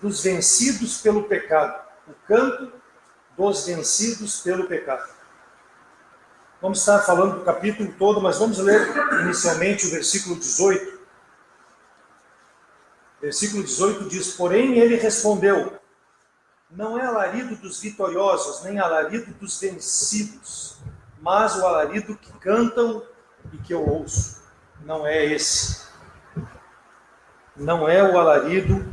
dos vencidos pelo pecado. O canto dos vencidos pelo pecado. Vamos estar falando do capítulo todo, mas vamos ler inicialmente o versículo 18. Versículo 18 diz: porém ele respondeu: não é alarido dos vitoriosos, nem alarido dos vencidos, mas o alarido que cantam e que eu ouço. Não é esse. Não é o alarido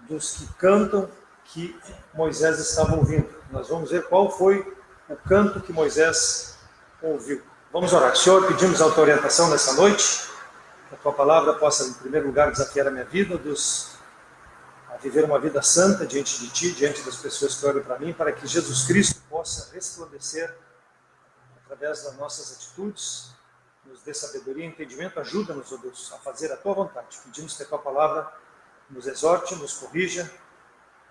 dos que cantam que Moisés estava ouvindo. Nós vamos ver qual foi o canto que Moisés ouviu. Vamos orar. Senhor, pedimos a tua orientação nessa noite, que a tua palavra possa, em primeiro lugar, desafiar a minha vida, a viver uma vida santa diante de ti, diante das pessoas que olham para mim, para que Jesus Cristo possa resplandecer através das nossas atitudes, nos dê sabedoria e entendimento. Ajuda-nos, ó Deus, a fazer a tua vontade. Pedimos que a tua palavra nos exorte, nos corrija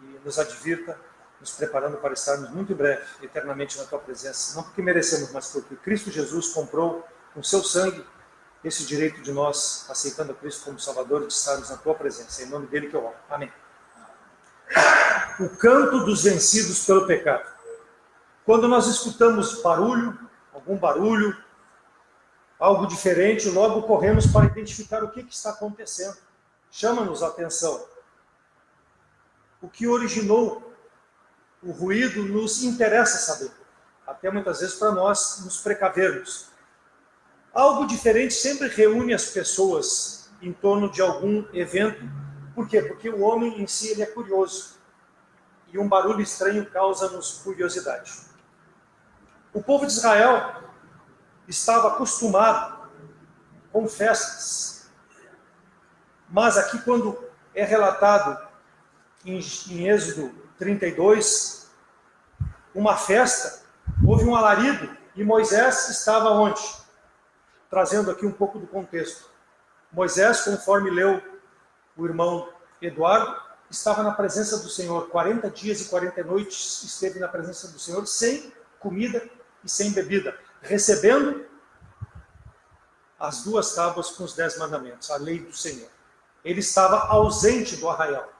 e nos advirta, nos preparando para estarmos muito em breve, eternamente na tua presença. Não porque merecemos, mas porque Cristo Jesus comprou com seu sangue esse direito de nós, aceitando a Cristo como Salvador, de estarmos na tua presença. É em nome dele que eu oro. Amém. O canto dos vencidos pelo pecado. Quando nós escutamos barulho, algum barulho, algo diferente, logo corremos para identificar o que está acontecendo. Chama-nos a atenção. O que originou o ruído nos interessa saber. Até muitas vezes para nós nos precavermos. Algo diferente sempre reúne as pessoas em torno de algum evento. Por quê? Porque o homem em si ele é curioso. E um barulho estranho causa-nos curiosidade. O povo de Israel estava acostumado com festas. Mas aqui, quando é relatado em Êxodo 32, uma festa, houve um alarido e Moisés estava onde? Trazendo aqui um pouco do contexto. Moisés, conforme leu o irmão Eduardo, estava na presença do Senhor. 40 dias e 40 noites esteve na presença do Senhor, sem comida e sem bebida, recebendo as 2 tábuas com os 10 mandamentos, a lei do Senhor. Ele estava ausente do arraial.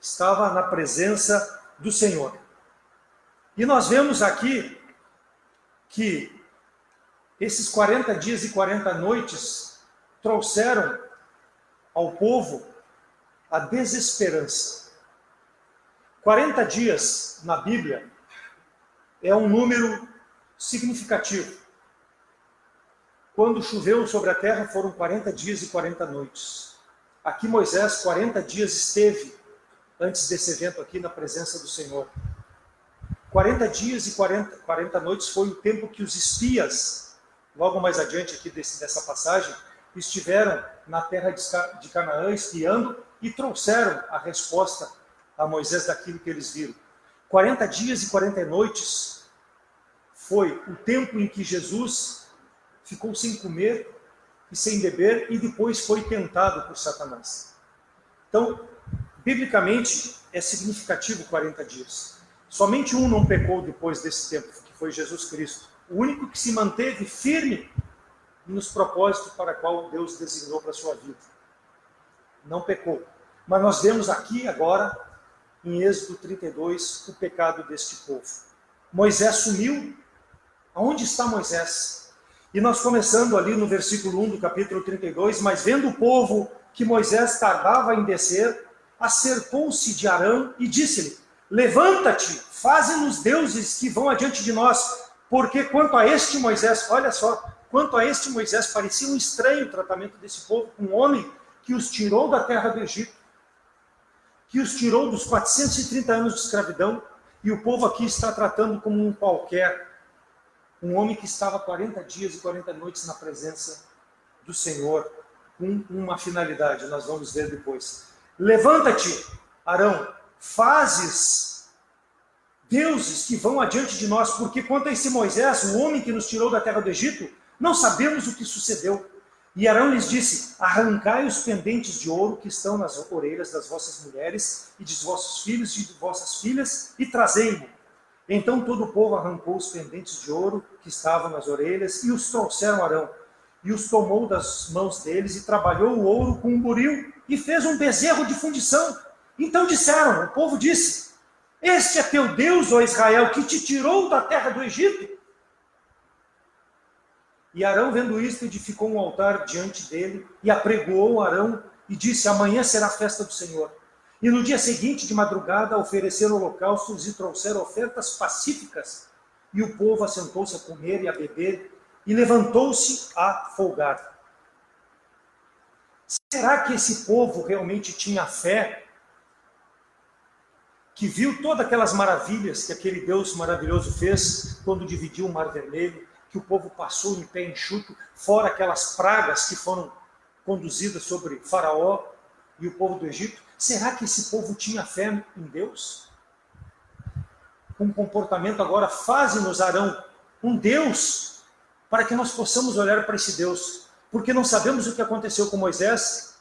Estava na presença do Senhor. E nós vemos aqui que esses 40 dias e 40 noites trouxeram ao povo a desesperança. 40 dias na Bíblia é um número significativo. Quando choveu sobre a terra foram 40 dias e 40 noites. Aqui Moisés 40 dias esteve antes desse evento aqui na presença do Senhor. 40 dias e 40 noites foi o tempo que os espias, logo mais adiante aqui dessa passagem, estiveram na terra de Canaã espiando e trouxeram a resposta a Moisés daquilo que eles viram. 40 dias e 40 noites foi o tempo em que Jesus ficou sem comer e sem beber e depois foi tentado por Satanás. Então, biblicamente, é significativo 40 dias. Somente um não pecou depois desse tempo, que foi Jesus Cristo. O único que se manteve firme nos propósitos para qual Deus designou para a sua vida. Não pecou. Mas nós vemos aqui agora, em Êxodo 32, o pecado deste povo. Moisés sumiu. Aonde está Moisés? E nós começando ali no versículo 1 do capítulo 32, mas vendo o povo que Moisés tardava em descer, acercou-se de Arão e disse-lhe: levanta-te, faze-nos deuses que vão adiante de nós, porque quanto a este Moisés, olha só, quanto a este Moisés, parecia um estranho tratamento desse povo, um homem que os tirou da terra do Egito, que os tirou dos 430 anos de escravidão, e o povo aqui está tratando como um qualquer, um homem que estava 40 dias e 40 noites na presença do Senhor, com uma finalidade, nós vamos ver depois. Levanta-te, Arão, fazes deuses que vão adiante de nós, porque quanto a esse Moisés, o homem que nos tirou da terra do Egito, não sabemos o que sucedeu. E Arão lhes disse: arrancai os pendentes de ouro que estão nas orelhas das vossas mulheres e dos vossos filhos e de vossas filhas, e trazei-mo. Então todo o povo arrancou os pendentes de ouro que estavam nas orelhas e os trouxeram a Arão. e os tomou das mãos deles e trabalhou o ouro com um buril e fez um bezerro de fundição. Então disseram, o povo disse, este é teu Deus, ó Israel, que te tirou da terra do Egito. E Arão, vendo isto, edificou um altar diante dele e apregoou Arão e disse, amanhã será a festa do Senhor. E no dia seguinte, de madrugada, ofereceram holocaustos e trouxeram ofertas pacíficas. E o povo assentou-se a comer e a beber e levantou-se a folgar. Será que esse povo realmente tinha fé? Que viu todas aquelas maravilhas que aquele Deus maravilhoso fez quando dividiu o Mar Vermelho, que o povo passou em pé enxuto, fora aquelas pragas que foram conduzidas sobre Faraó e o povo do Egito? Será que esse povo tinha fé em Deus? Com comportamento agora, faze-nos, Arão, um Deus, para que nós possamos olhar para esse Deus, porque não sabemos o que aconteceu com Moisés.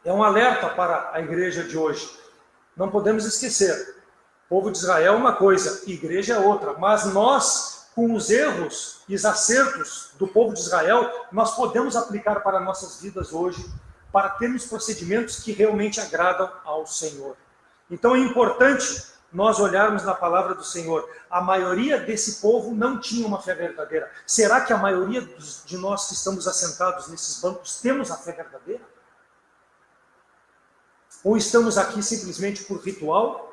É um alerta para a igreja de hoje. Não podemos esquecer, o povo de Israel é uma coisa, a igreja é outra, mas nós, com os erros e os acertos do povo de Israel, nós podemos aplicar para nossas vidas hoje, para termos procedimentos que realmente agradam ao Senhor. Então é importante nós olharmos na palavra do Senhor. A maioria desse povo não tinha uma fé verdadeira. Será que a maioria de nós que estamos assentados nesses bancos temos a fé verdadeira? Ou estamos aqui simplesmente por ritual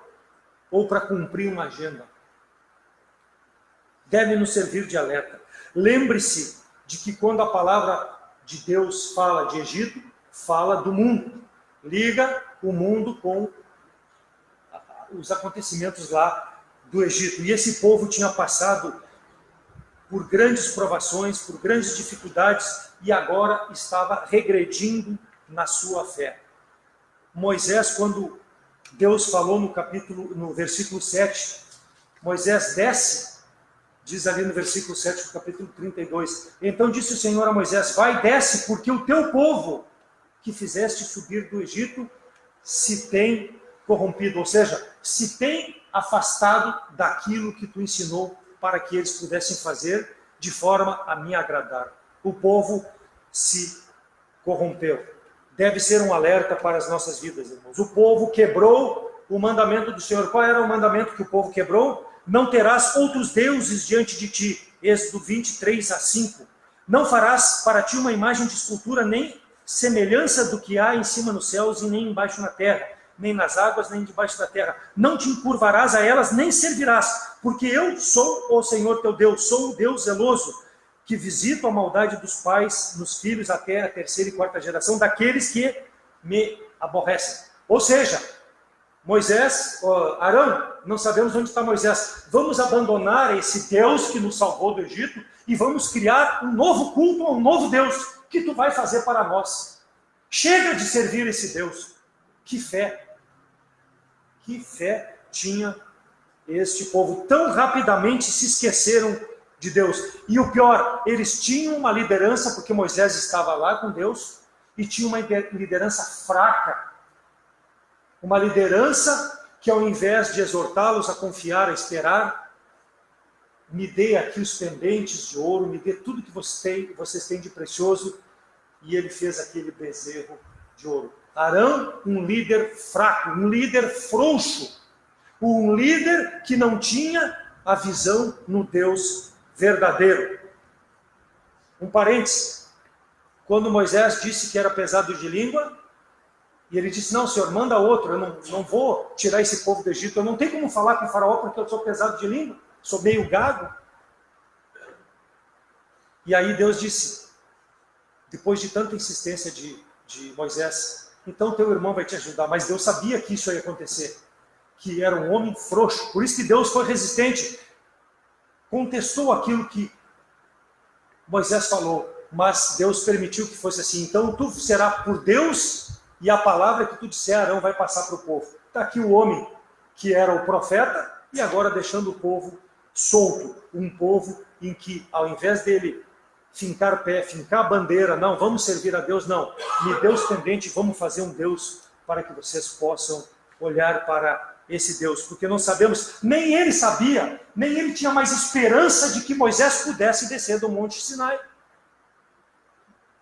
ou para cumprir uma agenda? Deve nos servir de alerta. Lembre-se de que quando a palavra de Deus fala de Egito, fala do mundo. Liga o mundo com os acontecimentos lá do Egito. E esse povo tinha passado por grandes provações, por grandes dificuldades, e agora estava regredindo na sua fé. Moisés, quando Deus falou no versículo 7, Moisés desce, diz ali no versículo 7 do capítulo 32, então disse o Senhor a Moisés, vai, desce, porque o teu povo que fizeste subir do Egito se tem corrompido, ou seja, se tem afastado daquilo que tu ensinou para que eles pudessem fazer de forma a me agradar. O povo se corrompeu. Deve ser um alerta para as nossas vidas, irmãos. O povo quebrou o mandamento do Senhor. Qual era o mandamento que o povo quebrou? Não terás outros deuses diante de ti. Êxodo 23:5. Não farás para ti uma imagem de escultura, nem semelhança do que há em cima nos céus e nem embaixo na terra, nem nas águas, nem debaixo da terra. Não te encurvarás a elas, nem servirás, porque eu sou o Senhor teu Deus, sou o Deus zeloso, que visito a maldade dos pais nos filhos até a terceira e quarta geração, daqueles que me aborrecem. Ou seja, Moisés, Arão, não sabemos onde está Moisés. Vamos abandonar esse Deus que nos salvou do Egito e vamos criar um novo culto a um novo Deus que tu vai fazer para nós. Chega de servir esse Deus. Que fé tinha este povo. Tão rapidamente se esqueceram de Deus. E o pior, eles tinham uma liderança, porque Moisés estava lá com Deus, e tinha uma liderança fraca. Uma liderança que, ao invés de exortá-los a confiar, a esperar, me dê aqui os pendentes de ouro, me dê tudo que vocês têm de precioso. E ele fez aquele bezerro de ouro. Arão, um líder fraco, um líder frouxo, um líder que não tinha a visão no Deus verdadeiro. Um parênteses, quando Moisés disse que era pesado de língua, e ele disse, não, Senhor, manda outro, eu não vou tirar esse povo do Egito, eu não tenho como falar com o faraó porque eu sou pesado de língua, sou meio gago. E aí Deus disse, depois de tanta insistência de Moisés, então teu irmão vai te ajudar. Mas Deus sabia que isso ia acontecer, que era um homem frouxo, por isso que Deus foi resistente, contestou aquilo que Moisés falou, mas Deus permitiu que fosse assim. Então tu serás por Deus, e a palavra que tu disser, Arão, vai passar para o povo. Está aqui o homem que era o profeta, e agora deixando o povo solto, um povo em que, ao invés dele fincar pé, fincar bandeira, não, vamos servir a Deus, não, me dê os pendentes, vamos fazer um Deus para que vocês possam olhar para esse Deus, porque não sabemos, nem ele sabia, nem ele tinha mais esperança de que Moisés pudesse descer do Monte Sinai.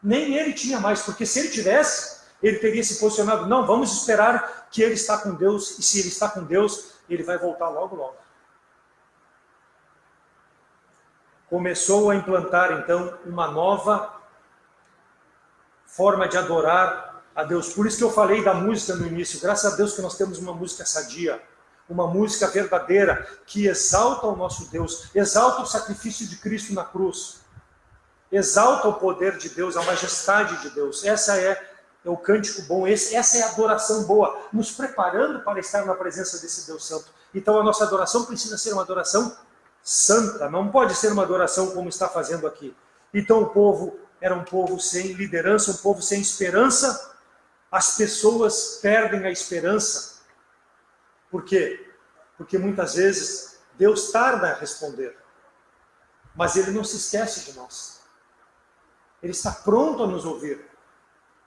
Nem ele tinha mais, porque se ele tivesse, ele teria se posicionado, não, vamos esperar que ele está com Deus, e se ele está com Deus, ele vai voltar logo, logo. Começou a implantar, então, uma nova forma de adorar a Deus. Por isso que eu falei da música no início. Graças a Deus que nós temos uma música sadia, uma música verdadeira, que exalta o nosso Deus, exalta o sacrifício de Cristo na cruz, exalta o poder de Deus, a majestade de Deus. Essa é o cântico bom, essa é a adoração boa, nos preparando para estar na presença desse Deus Santo. Então a nossa adoração precisa ser uma adoração santa, não pode ser uma adoração como está fazendo aqui. Então o povo era um povo sem liderança, um povo sem esperança. As pessoas perdem a esperança. Por quê? Porque muitas vezes Deus tarda a responder, mas Ele não se esquece de nós. Ele está pronto a nos ouvir.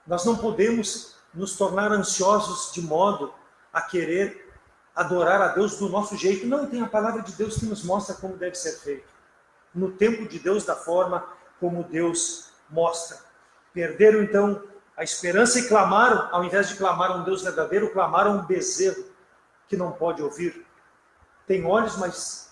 Nós não podemos nos tornar ansiosos de modo a querer adorar a Deus do nosso jeito. Não, tem a palavra de Deus que nos mostra como deve ser feito. No tempo de Deus, da forma como Deus mostra. Perderam então a esperança e clamaram, ao invés de clamar a um Deus verdadeiro, clamaram a um bezerro que não pode ouvir. Tem olhos, mas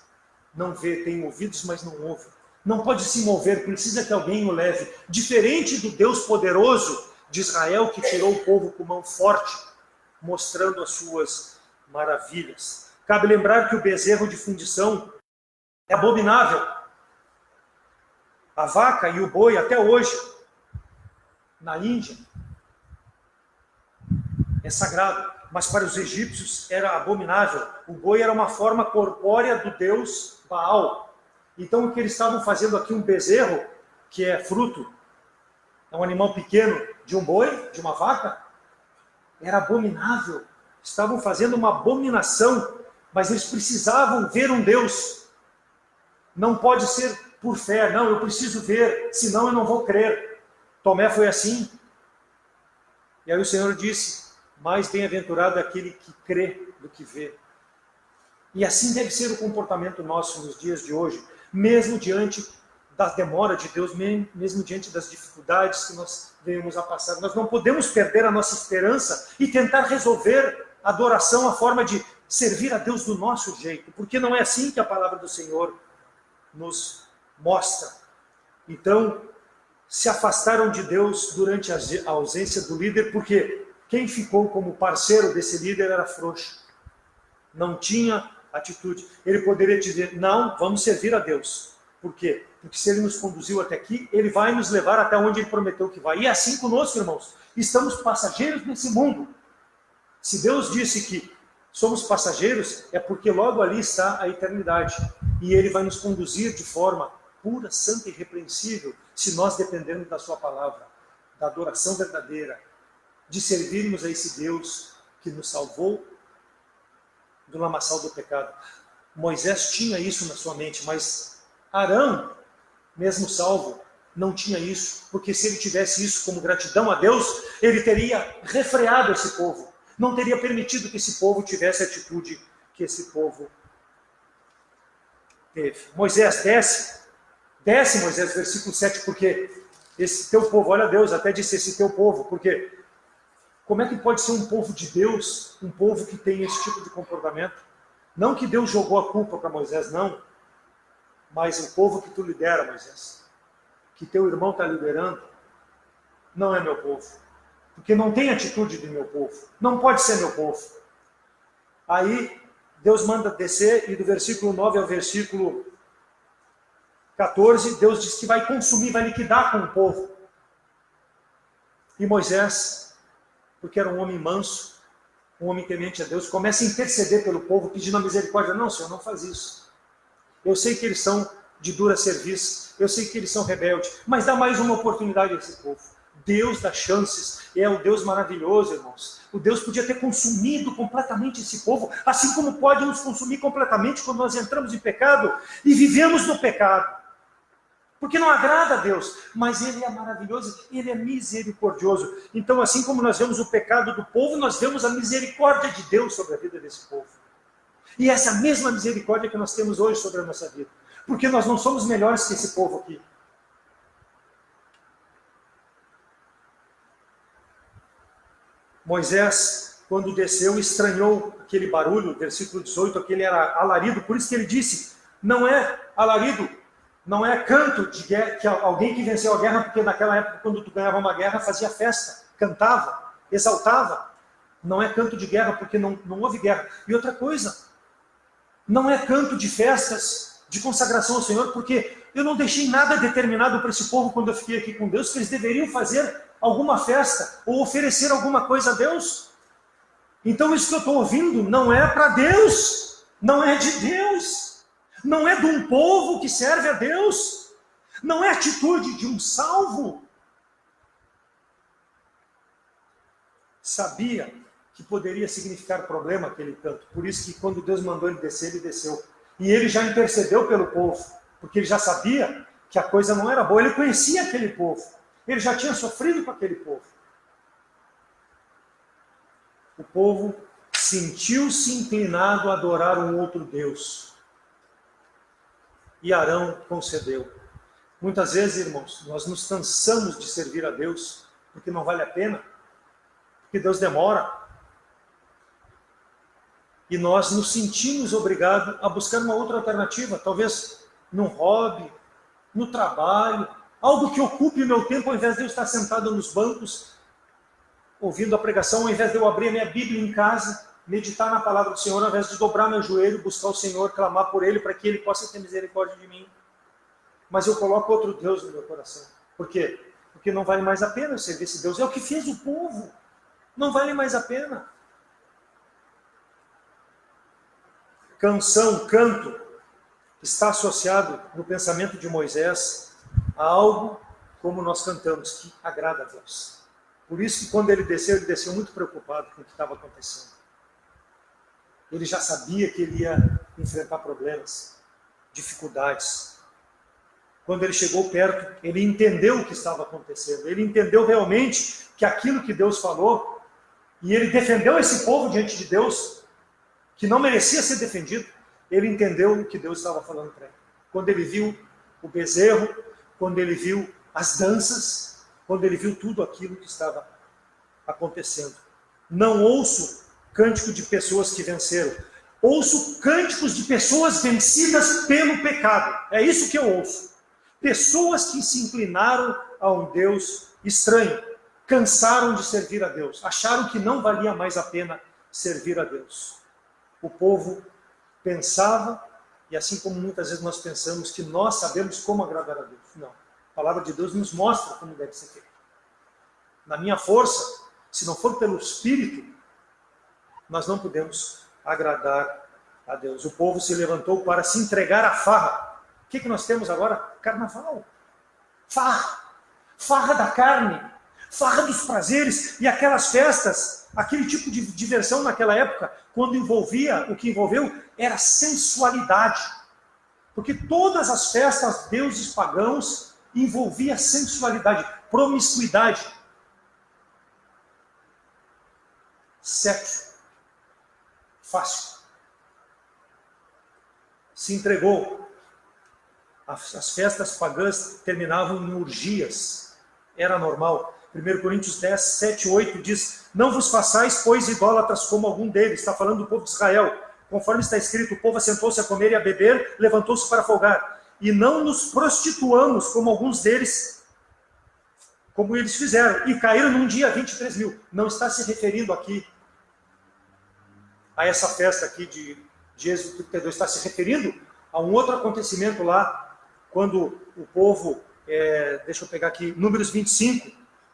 não vê. Tem ouvidos, mas não ouve. Não pode se mover, precisa que alguém o leve. Diferente do Deus poderoso de Israel, que tirou o povo com mão forte, mostrando as suas maravilhas. Cabe lembrar que o bezerro de fundição é abominável. A vaca e o boi, até hoje, na Índia, é sagrado, mas para os egípcios era abominável. O boi era uma forma corpórea do deus Baal. Então o que eles estavam fazendo aqui, um bezerro, que é fruto, é um animal pequeno de um boi, de uma vaca, era abominável. Estavam fazendo uma abominação, mas eles precisavam ver um Deus. Não pode ser por fé, não, eu preciso ver, senão eu não vou crer. Tomé foi assim. E aí o Senhor disse, mais bem-aventurado é aquele que crê do que vê. E assim deve ser o comportamento nosso nos dias de hoje, mesmo diante da demora de Deus, mesmo diante das dificuldades que nós venhamos a passar. Nós não podemos perder a nossa esperança e tentar resolver a adoração, a forma de servir a Deus do nosso jeito, porque não é assim que a palavra do Senhor nos mostra. Então, se afastaram de Deus durante a ausência do líder, porque quem ficou como parceiro desse líder era frouxo, não tinha atitude. Ele poderia dizer, não, vamos servir a Deus. Por quê? Porque se Ele nos conduziu até aqui, Ele vai nos levar até onde Ele prometeu que vai. E é assim conosco, irmãos. Estamos passageiros nesse mundo. Se Deus disse que somos passageiros, é porque logo ali está a eternidade. E Ele vai nos conduzir de forma pura, santa e irrepreensível, se nós dependermos da Sua palavra, da adoração verdadeira, de servirmos a esse Deus que nos salvou do lamaçal do pecado. Moisés tinha isso na sua mente, mas Arão, mesmo salvo, não tinha isso, porque se ele tivesse isso como gratidão a Deus, ele teria refreado esse povo, não teria permitido que esse povo tivesse a atitude que esse povo teve. Moisés desce Moisés, versículo 7, porque esse teu povo, olha Deus, até disse esse teu povo, porque como é que pode ser um povo de Deus, um povo que tem esse tipo de comportamento? Não que Deus jogou a culpa para Moisés, não, mas o povo que tu lidera, Moisés, que teu irmão está liderando, não é meu povo, porque não tem atitude do meu povo, não pode ser meu povo. Aí Deus manda descer, e do versículo 9 ao versículo 14, Deus diz que vai consumir, vai liquidar com o povo. E Moisés, porque era um homem manso, um homem temente a Deus, começa a interceder pelo povo, pedindo a misericórdia. Não, Senhor, não faz isso. Eu sei que eles são de dura serviço, eu sei que eles são rebeldes, mas dá mais uma oportunidade a esse povo. Deus dá chances, é o Deus maravilhoso, irmãos. O Deus podia ter consumido completamente esse povo, assim como pode nos consumir completamente quando nós entramos em pecado e vivemos no pecado. Porque não agrada a Deus, mas Ele é maravilhoso, Ele é misericordioso. Então, assim como nós vemos o pecado do povo, nós vemos a misericórdia de Deus sobre a vida desse povo. E essa mesma misericórdia que nós temos hoje sobre a nossa vida. Porque nós não somos melhores que esse povo aqui. Moisés, quando desceu, estranhou aquele barulho, versículo 18, aquele era alarido, por isso que ele disse, não é alarido, não é canto de guerra, que alguém que venceu a guerra, porque naquela época, quando tu ganhava uma guerra, fazia festa, cantava, exaltava. Não é canto de guerra, porque não houve guerra. E outra coisa, não é canto de festas, de consagração ao Senhor, porque eu não deixei nada determinado para esse povo quando eu fiquei aqui com Deus, que eles deveriam fazer alguma festa, ou oferecer alguma coisa a Deus. Então isso que eu estou ouvindo não é para Deus, não é de Deus, não é de um povo que serve a Deus, não é atitude de um salvo. Sabia que poderia significar problema aquele canto, por isso que quando Deus mandou ele desceu. E ele já intercedeu pelo povo, porque ele já sabia que a coisa não era boa, ele conhecia aquele povo, ele já tinha sofrido com aquele povo. O povo sentiu-se inclinado a adorar um outro Deus. E Arão concedeu. Muitas vezes, irmãos, nós nos cansamos de servir a Deus, porque não vale a pena, porque Deus demora. E nós nos sentimos obrigados a buscar uma outra alternativa, talvez num hobby, no trabalho, algo que ocupe o meu tempo, ao invés de eu estar sentado nos bancos, ouvindo a pregação, ao invés de eu abrir a minha Bíblia em casa, meditar na palavra do Senhor, ao invés de dobrar meu joelho, buscar o Senhor, clamar por Ele, para que Ele possa ter misericórdia de mim. Mas eu coloco outro Deus no meu coração. Por quê? Porque não vale mais a pena eu servir esse Deus. É o que fez o povo. Não vale mais a pena. Canção, canto, está associado no pensamento de Moisés a algo como nós cantamos, que agrada a Deus. Por isso que quando ele desceu muito preocupado com o que estava acontecendo. Ele já sabia que ele ia enfrentar problemas, dificuldades. Quando ele chegou perto, ele entendeu o que estava acontecendo. Ele entendeu realmente que aquilo que Deus falou, e ele defendeu esse povo diante de Deus, que não merecia ser defendido, ele entendeu o que Deus estava falando para ele. Quando ele viu o bezerro, quando ele viu as danças, quando ele viu tudo aquilo que estava acontecendo. Não ouço cântico de pessoas que venceram. Ouço cânticos de pessoas vencidas pelo pecado. É isso que eu ouço. Pessoas que se inclinaram a um Deus estranho. Cansaram de servir a Deus. Acharam que não valia mais a pena servir a Deus. O povo pensava, e assim como muitas vezes nós pensamos que nós sabemos como agradar a Deus. Não. A palavra de Deus nos mostra como deve ser feito. Na minha força, se não for pelo Espírito, nós não podemos agradar a Deus. O povo se levantou para se entregar à farra. O que nós temos agora? Carnaval. Farra. Farra da carne. Farra dos prazeres. E aquelas festas, aquele tipo de diversão naquela época, quando envolvia, o que envolveu era sensualidade. Porque todas as festas deuses pagãos envolvia sensualidade, promiscuidade, sexo. Fácil. Se entregou. As festas pagãs terminavam em orgias. Era normal. 1 Coríntios 10, 7, 8 diz: não vos façais, pois, idólatras como algum deles. Está falando do povo de Israel. Conforme está escrito, o povo assentou-se a comer e a beber, levantou-se para folgar. E não nos prostituamos como alguns deles, como eles fizeram. E caíram num dia 23 mil. Não está se referindo aqui a essa festa aqui de Êxodo 32. Está se referindo a um outro acontecimento lá, quando o povo, deixa eu pegar aqui, Números 25,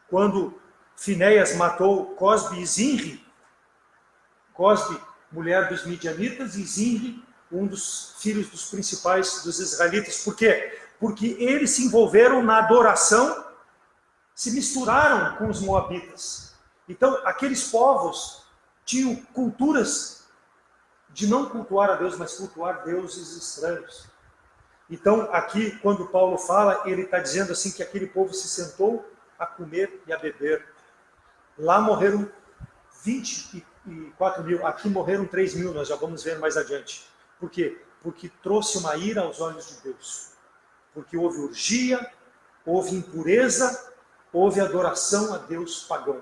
quando Finéias matou Cosbe e Zinri. Cosbe, mulher dos midianitas, e Zinri, um dos filhos dos principais dos israelitas. Por quê? Porque eles se envolveram na adoração, se misturaram com os moabitas. Então, aqueles povos tinham culturas de não cultuar a Deus, mas cultuar deuses estranhos. Então, aqui, quando Paulo fala, ele está dizendo assim que aquele povo se sentou a comer e a beber. Lá morreram 20 e 4 mil, aqui morreram 3 mil, nós já vamos ver mais adiante. Por quê? Porque trouxe uma ira aos olhos de Deus. Porque houve orgia, houve impureza, houve adoração a Deus pagão.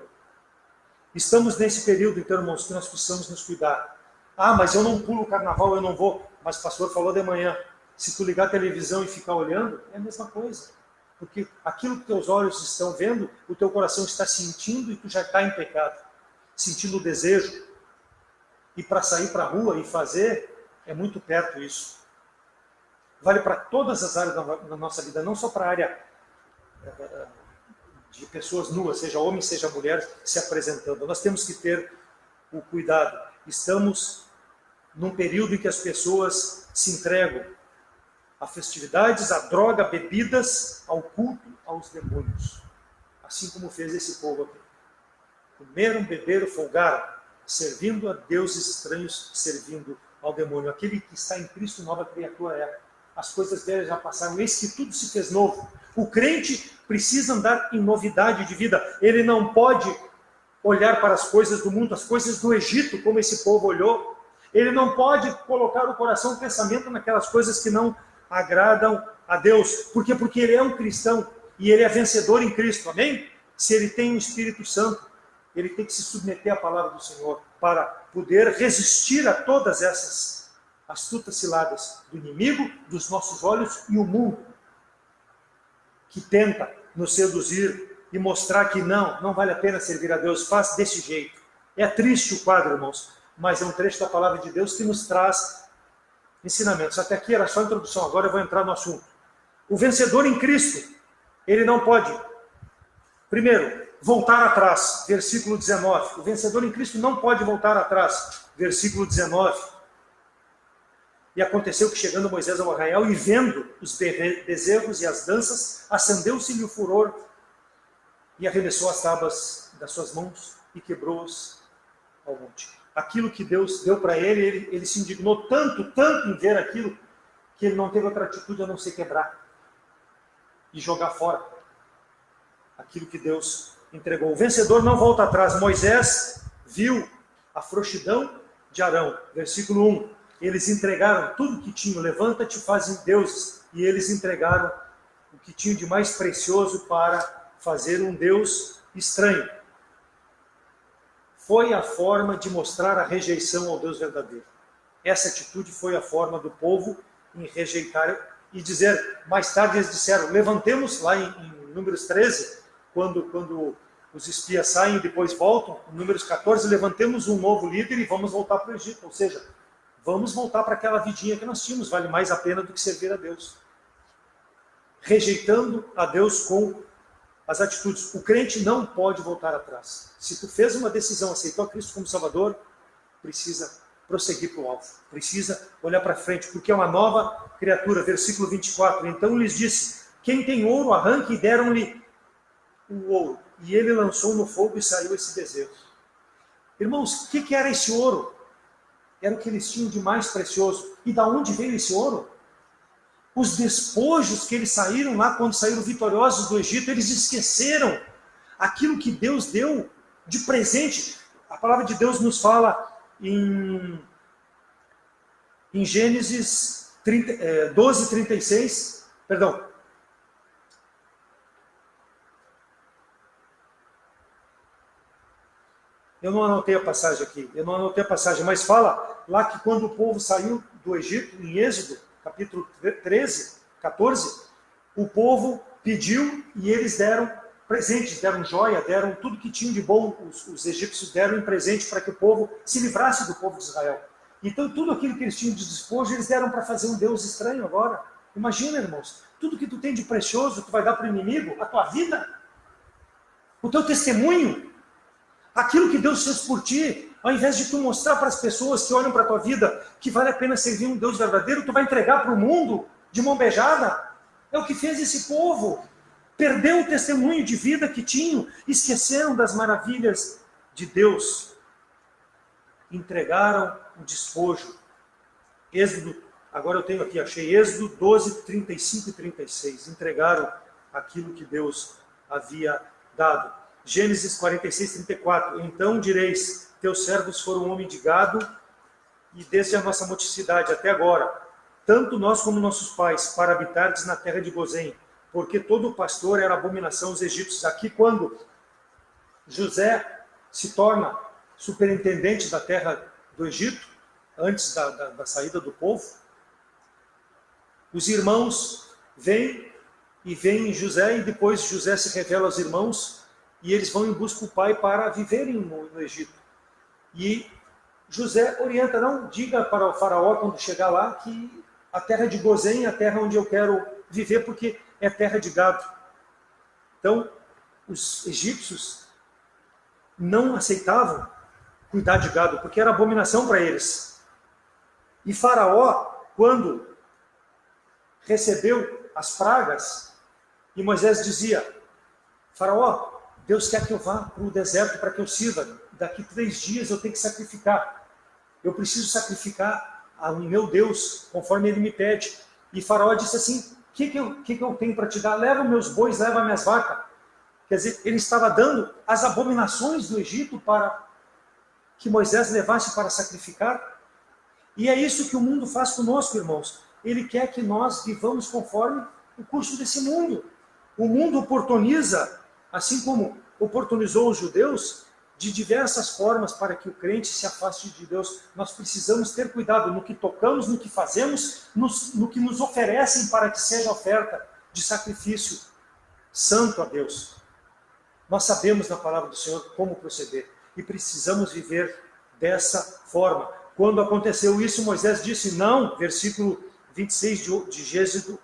Estamos nesse período, então, irmãos, que nós precisamos nos cuidar. Ah, mas eu não pulo o carnaval, eu não vou. Mas o pastor falou de manhã, se tu ligar a televisão e ficar olhando, é a mesma coisa. Porque aquilo que teus olhos estão vendo, o teu coração está sentindo e tu já está em pecado. Sentindo o desejo. E para sair para a rua e fazer, é muito perto isso. Vale para todas as áreas da nossa vida, não só para a área de pessoas nuas, seja homem, seja mulher, se apresentando. Nós temos que ter o cuidado. Estamos num período em que as pessoas se entregam a festividades, a droga, a bebidas, ao culto, aos demônios. Assim como fez esse povo aqui. Comeram, beberam, folgaram, servindo a deuses estranhos, servindo ao demônio. Aquele que está em Cristo, nova criatura é. As coisas velhas já passaram, eis que tudo se fez novo. O crente precisa andar em novidade de vida. Ele não pode olhar para as coisas do mundo, as coisas do Egito, como esse povo olhou. Ele não pode colocar o coração, o pensamento naquelas coisas que não agradam a Deus. Por quê? Porque ele é um cristão e ele é vencedor em Cristo, amém? Se ele tem o Espírito Santo, ele tem que se submeter à palavra do Senhor para poder resistir a todas essas astutas ciladas do inimigo, dos nossos olhos e o mundo, que tenta nos seduzir e mostrar que não vale a pena servir a Deus, faz desse jeito. É triste o quadro, irmãos, mas é um trecho da palavra de Deus que nos traz ensinamentos. Até aqui era só a introdução, agora eu vou entrar no assunto. O vencedor em Cristo, ele não pode, primeiro, voltar atrás, versículo 19. O vencedor em Cristo não pode voltar atrás, versículo 19. E aconteceu que, chegando Moisés ao arraial e vendo os bezerros e as danças, acendeu-se-lhe o furor e arremessou as tábuas das suas mãos e quebrou-os ao monte. Aquilo que Deus deu para ele, ele se indignou tanto em ver aquilo, que ele não teve outra atitude a não ser quebrar e jogar fora aquilo que Deus entregou. O vencedor não volta atrás. Moisés viu a frouxidão de Arão. Versículo 1. Eles entregaram tudo que tinham. Levanta-te e fazem deuses. E eles entregaram o que tinham de mais precioso para fazer um Deus estranho. Foi a forma de mostrar a rejeição ao Deus verdadeiro. Essa atitude foi a forma do povo em rejeitar e dizer, mais tarde eles disseram, levantemos, lá em Números 13, quando os espias saem e depois voltam, em Números 14, levantemos um novo líder e vamos voltar para o Egito. Ou seja, vamos voltar para aquela vidinha que nós tínhamos, vale mais a pena do que servir a Deus. Rejeitando a Deus com as atitudes. O crente não pode voltar atrás. Se tu fez uma decisão, aceitou a Cristo como Salvador, precisa prosseguir para o alvo. Precisa olhar para frente, porque é uma nova criatura. Versículo 24. Então lhes disse, quem tem ouro, arranque, e deram-lhe o ouro. E ele lançou no fogo e saiu esse bezerro. Irmãos, o que era esse ouro? Era o que eles tinham de mais precioso. E da onde veio esse ouro? Os despojos que eles saíram lá, quando saíram vitoriosos do Egito, eles esqueceram aquilo que Deus deu de presente. A palavra de Deus nos fala em Gênesis 12, 36, perdão. Eu não anotei a passagem aqui, mas fala lá que quando o povo saiu do Egito, em Êxodo, capítulo 13, 14, o povo pediu e eles deram presentes, deram joia, deram tudo que tinham de bom, os egípcios deram em presente para que o povo se livrasse do povo de Israel. Então tudo aquilo que eles tinham de despojo, eles deram para fazer um Deus estranho agora. Imagina, irmãos, tudo que tu tem de precioso, tu vai dar para o inimigo, a tua vida, o teu testemunho, aquilo que Deus fez por ti, ao invés de tu mostrar para as pessoas que olham para a tua vida que vale a pena servir um Deus verdadeiro, tu vai entregar para o mundo de mão beijada. É o que fez esse povo. Perdeu o testemunho de vida que tinham, esqueceram das maravilhas de Deus. Entregaram o despojo. Êxodo, agora eu tenho aqui, achei Êxodo 12, 35 e 36. Entregaram aquilo que Deus havia dado. Gênesis 46, 34. Então direis, teus servos foram homem de gado, e desde a nossa moticidade até agora, tanto nós como nossos pais, para habitardes na terra de Gozém, porque todo pastor era abominação aos egípcios. Aqui, quando José se torna superintendente da terra do Egito, antes da saída do povo, os irmãos vêm em José, e depois José se revela aos irmãos, e eles vão em busca do pai para viverem no Egito. E José orienta, não diga para o faraó quando chegar lá que a terra de Gozém é a terra onde eu quero viver, porque é terra de gado. Então, os egípcios não aceitavam cuidar de gado, porque era abominação para eles. E faraó, quando recebeu as pragas, e Moisés dizia, faraó, Deus quer que eu vá para o deserto para que eu sirva. Daqui 3 dias eu tenho que sacrificar. Eu preciso sacrificar ao meu Deus, conforme ele me pede. E faraó disse assim, o que eu tenho para te dar? Leva meus bois, leva minhas vacas. Quer dizer, ele estava dando as abominações do Egito para que Moisés levasse para sacrificar. E é isso que o mundo faz conosco, irmãos. Ele quer que nós vivamos conforme o curso desse mundo. O mundo oportuniza, assim como oportunizou os judeus, de diversas formas para que o crente se afaste de Deus. Nós precisamos ter cuidado no que tocamos, no que fazemos, no que nos oferecem para que seja oferta de sacrifício santo a Deus. Nós sabemos na palavra do Senhor como proceder e precisamos viver dessa forma. Quando aconteceu isso, Moisés disse, não, versículo 26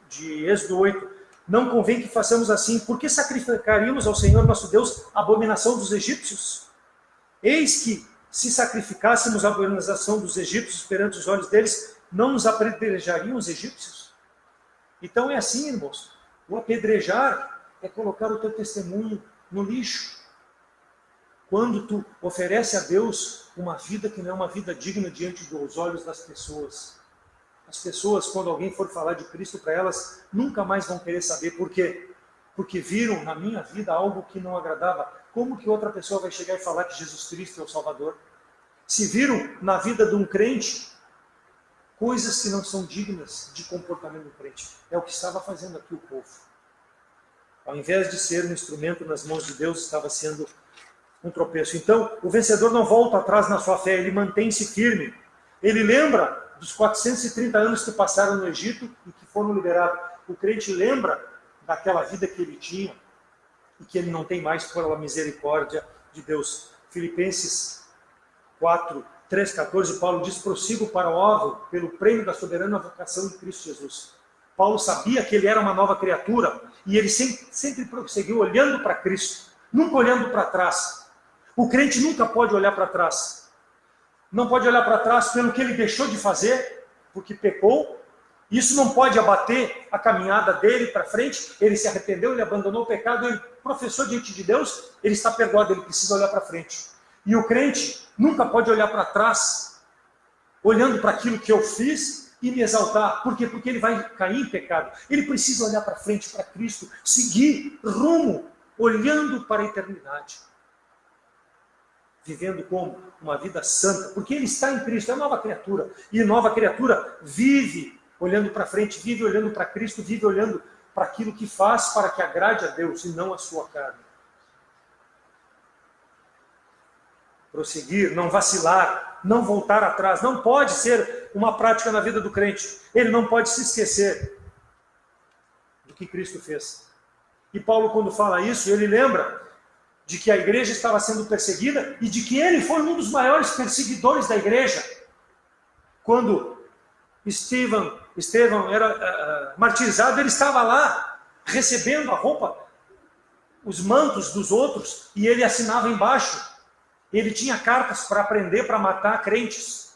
de Êxodo 8, não convém que façamos assim, porque sacrificaríamos ao Senhor nosso Deus a abominação dos egípcios? Eis que, se sacrificássemos a abominação dos egípcios perante os olhos deles, não nos apedrejariam os egípcios? Então é assim, irmãos, o apedrejar é colocar o teu testemunho no lixo. Quando tu oferece a Deus uma vida que não é uma vida digna diante dos olhos das pessoas. As pessoas, quando alguém for falar de Cristo para elas, nunca mais vão querer saber. Por quê? Porque viram na minha vida algo que não agradava. Como que outra pessoa vai chegar e falar que Jesus Cristo é o Salvador? Se viram na vida de um crente coisas que não são dignas de comportamento do crente. É o que estava fazendo aqui o povo. Ao invés de ser um instrumento nas mãos de Deus, estava sendo um tropeço. Então, o vencedor não volta atrás na sua fé, ele mantém-se firme. Ele lembra dos 430 anos que passaram no Egito e que foram liberados. O crente lembra daquela vida que ele tinha e que ele não tem mais pela misericórdia de Deus. Filipenses 4, 3, 14, Paulo diz, prossigo para o alvo pelo prêmio da soberana vocação de Cristo Jesus. Paulo sabia que ele era uma nova criatura e ele sempre prosseguiu olhando para Cristo, nunca olhando para trás. O crente nunca pode olhar para trás. Não pode olhar para trás pelo que ele deixou de fazer, porque pecou. Isso não pode abater a caminhada dele para frente. Ele se arrependeu, ele abandonou o pecado, ele professou diante de Deus, ele está perdoado, ele precisa olhar para frente. E o crente nunca pode olhar para trás, olhando para aquilo que eu fiz e me exaltar. Por quê? Porque ele vai cair em pecado. Ele precisa olhar para frente, para Cristo, seguir rumo, olhando para a eternidade. Vivendo como uma vida santa, porque ele está em Cristo, é nova criatura. E nova criatura vive olhando para frente, vive olhando para Cristo, vive olhando para aquilo que faz para que agrade a Deus e não a sua carne. Prosseguir, não vacilar, não voltar atrás, não pode ser uma prática na vida do crente. Ele não pode se esquecer do que Cristo fez. E Paulo, quando fala isso, ele lembra de que a igreja estava sendo perseguida e de que ele foi um dos maiores perseguidores da igreja. Quando Estevão era martirizado, ele estava lá recebendo a roupa, os mantos dos outros, e ele assinava embaixo. Ele tinha cartas para prender, para matar crentes.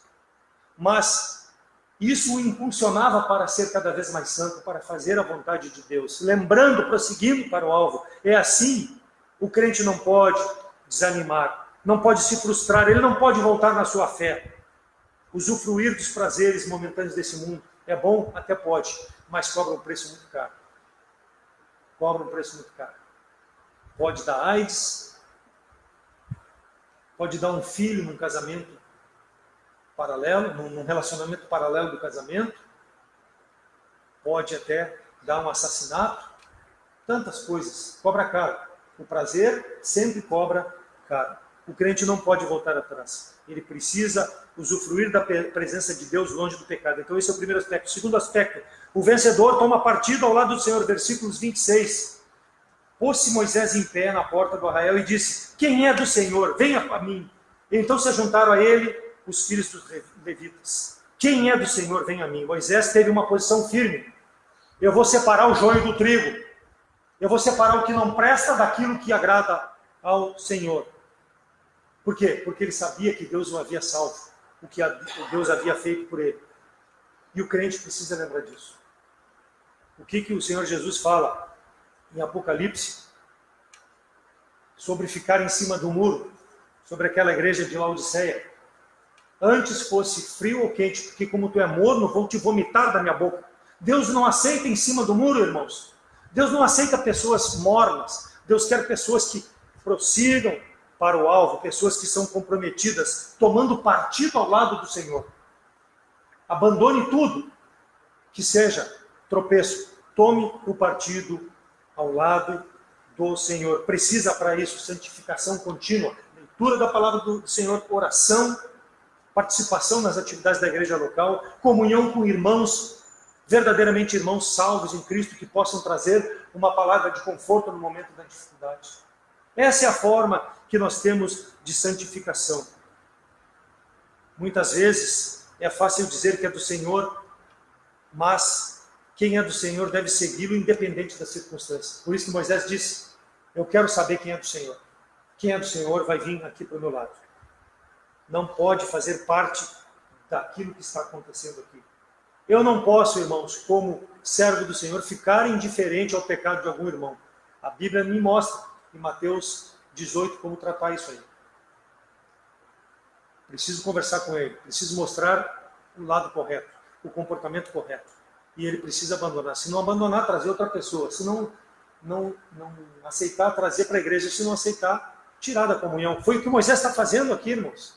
Mas isso o impulsionava para ser cada vez mais santo, para fazer a vontade de Deus. Lembrando, prosseguindo para o alvo. É assim. O crente não pode desanimar, não pode se frustrar, ele não pode voltar na sua fé. Usufruir dos prazeres momentâneos desse mundo é bom? Até pode, mas cobra um preço muito caro. Cobra um preço muito caro. Pode dar AIDS, pode dar um filho num casamento paralelo, num relacionamento paralelo do casamento, pode até dar um assassinato, tantas coisas, cobra caro. O prazer sempre cobra caro. O crente não pode voltar atrás. Ele precisa usufruir da presença de Deus longe do pecado. Então esse é o primeiro aspecto. O segundo aspecto, o vencedor toma partido ao lado do Senhor, versículos 26. Pôs-se Moisés em pé na porta do arraial e disse: quem é do Senhor? Venha a mim. Então se juntaram a ele os filhos dos levitas. Quem é do Senhor? Venha a mim. Moisés teve uma posição firme. Eu vou separar o joio do trigo. Eu vou separar o que não presta daquilo que agrada ao Senhor. Por quê? Porque ele sabia que Deus o havia salvo, o que Deus havia feito por ele. E o crente precisa lembrar disso. O que o Senhor Jesus fala em Apocalipse sobre ficar em cima do muro, sobre aquela igreja de Laodiceia? Antes fosse frio ou quente, porque como tu é morno, vou te vomitar da minha boca. Deus não aceita em cima do muro, irmãos. Deus não aceita pessoas mornas. Deus quer pessoas que prossigam para o alvo, pessoas que são comprometidas, tomando partido ao lado do Senhor. Abandone tudo que seja tropeço. Tome o partido ao lado do Senhor. Precisa para isso santificação contínua, leitura da palavra do Senhor, oração, participação nas atividades da igreja local, comunhão com irmãos, verdadeiramente irmãos salvos em Cristo, que possam trazer uma palavra de conforto no momento da dificuldade. Essa é a forma que nós temos de santificação. Muitas vezes é fácil dizer que é do Senhor, mas quem é do Senhor deve segui-lo independente das circunstâncias. Por isso que Moisés disse: eu quero saber quem é do Senhor. Quem é do Senhor vai vir aqui para o meu lado. Não pode fazer parte daquilo que está acontecendo aqui. Eu não posso, irmãos, como servo do Senhor, ficar indiferente ao pecado de algum irmão. A Bíblia me mostra, em Mateus 18, como tratar isso aí. Preciso conversar com ele, preciso mostrar o lado correto, o comportamento correto. E ele precisa abandonar. Se não abandonar, trazer outra pessoa. Se não aceitar, trazer para a igreja. Se não aceitar, tirar da comunhão. Foi o que Moisés está fazendo aqui, irmãos.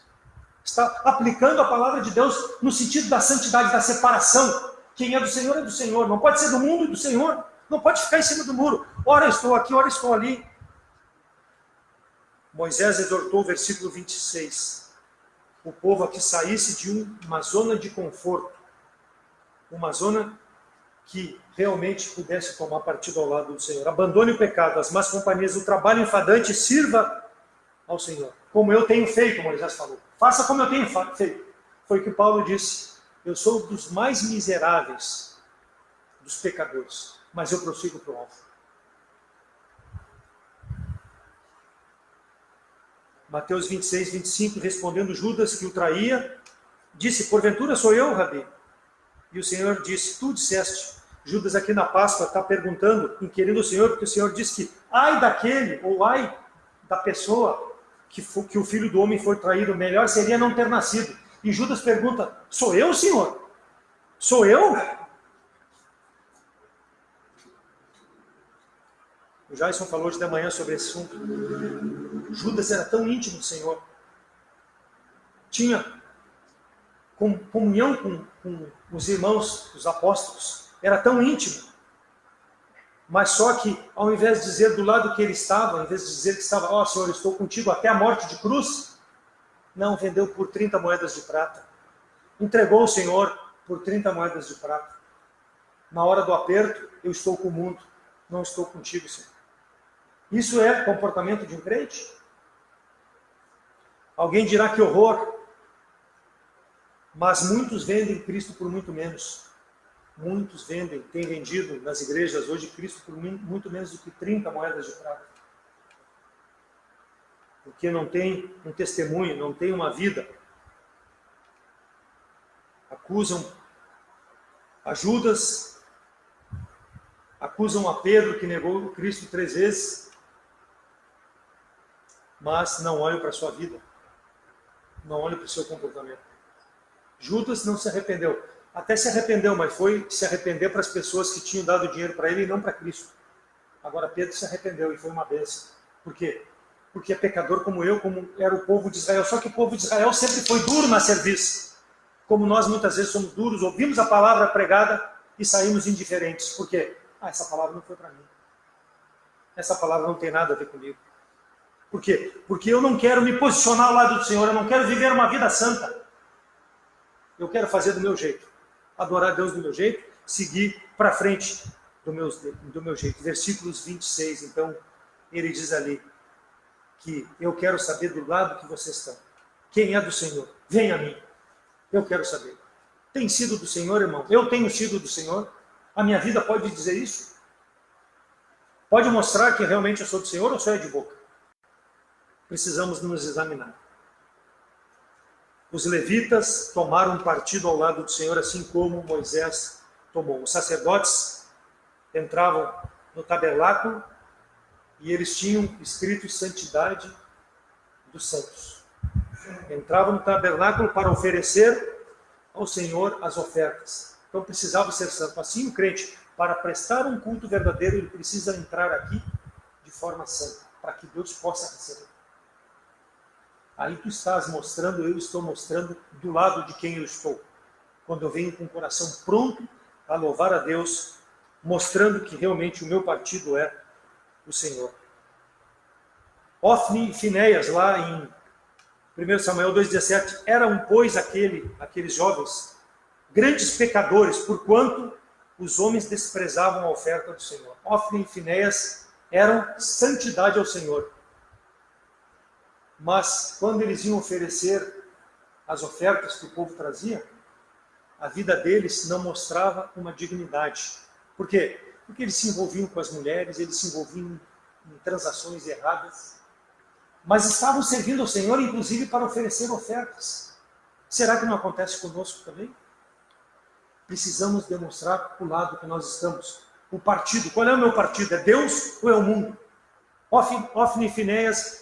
Está aplicando a palavra de Deus no sentido da santidade, da separação. Quem é do Senhor é do Senhor. Não pode ser do mundo e do Senhor. Não pode ficar em cima do muro. Ora estou aqui, ora estou ali. Moisés exortou, versículo 26, o povo a que saísse de uma zona de conforto, uma zona que realmente pudesse tomar partido ao lado do Senhor. Abandone o pecado, as más companhias, o trabalho enfadante, sirva ao Senhor. Como eu tenho feito, Moisés falou. Faça como eu tenho feito. Foi o que Paulo disse. Eu sou dos mais miseráveis dos pecadores, mas eu prossigo para o alvo. Mateus 26, 25, respondendo Judas, que o traía, disse: porventura sou eu, Rabi? E o Senhor disse: tu disseste. Judas aqui na Páscoa está perguntando, inquirindo o Senhor, porque o Senhor disse que ai daquele, ou ai da pessoa que o filho do homem foi traído, melhor seria não ter nascido. E Judas pergunta: sou eu, Senhor? Sou eu? O Jason falou hoje de manhã sobre esse assunto. Judas era tão íntimo do Senhor. Tinha comunhão com os irmãos, os apóstolos. Era tão íntimo. Mas só que, ao invés de dizer do lado que ele estava, ao invés de dizer que estava, ó Senhor, estou contigo até a morte de cruz, não, vendeu por 30 moedas de prata. Entregou o Senhor por 30 moedas de prata. Na hora do aperto, eu estou com o mundo, não estou contigo, Senhor. Isso é comportamento de um crente? Alguém dirá que horror, mas muitos vendem Cristo por muito menos. Muitos têm vendido nas igrejas hoje Cristo por muito menos do que 30 moedas de prata. Porque não tem um testemunho, não tem uma vida. Acusam a Judas, acusam a Pedro, que negou Cristo 3 vezes, mas não olham para a sua vida, não olham para o seu comportamento. Judas não se arrependeu. Até se arrependeu, mas foi se arrepender para as pessoas que tinham dado dinheiro para ele e não para Cristo. Agora Pedro se arrependeu e foi uma bênção. Por quê? porque é pecador como eu, como era o povo de Israel. Só que o povo de Israel sempre foi duro na serviço, como nós muitas vezes somos duros, ouvimos a palavra pregada e saímos indiferentes. Por quê? Essa palavra não foi para mim. Essa palavra não tem nada a ver comigo. Por quê? Porque eu não quero me posicionar ao lado do Senhor, eu não quero viver uma vida santa. Eu quero fazer do meu jeito, adorar a Deus do meu jeito, seguir para frente do meu jeito. Versículos 26, então, ele diz ali que eu quero saber do lado que vocês estão. Quem é do Senhor? Venha a mim. Eu quero saber. Tem sido do Senhor, irmão? Eu tenho sido do Senhor? A minha vida pode dizer isso? Pode mostrar que realmente eu sou do Senhor ou só é de boca? Precisamos nos examinar. Os levitas tomaram partido ao lado do Senhor, assim como Moisés tomou. Os sacerdotes entravam no tabernáculo e eles tinham escrito santidade dos santos. Entravam no tabernáculo para oferecer ao Senhor as ofertas. Então precisava ser santo. Assim o crente, para prestar um culto verdadeiro, ele precisa entrar aqui de forma santa, para que Deus possa receber. Aí tu estás mostrando, eu estou mostrando do lado de quem eu estou. Quando eu venho com o coração pronto a louvar a Deus, mostrando que realmente o meu partido é o Senhor. Ofni e Finéias, lá em 1 Samuel 2,17, eram, pois, aqueles jovens grandes pecadores, porquanto os homens desprezavam a oferta do Senhor. Ofni e Finéias eram santidade ao Senhor. Mas, quando eles iam oferecer as ofertas que o povo trazia, a vida deles não mostrava uma dignidade. Por quê? Porque eles se envolviam com as mulheres, eles se envolviam em transações erradas, mas estavam servindo ao Senhor, inclusive, para oferecer ofertas. Será que não acontece conosco também? Precisamos demonstrar o lado que nós estamos. O partido, qual é o meu partido? É Deus ou é o mundo? Ofni e Finéias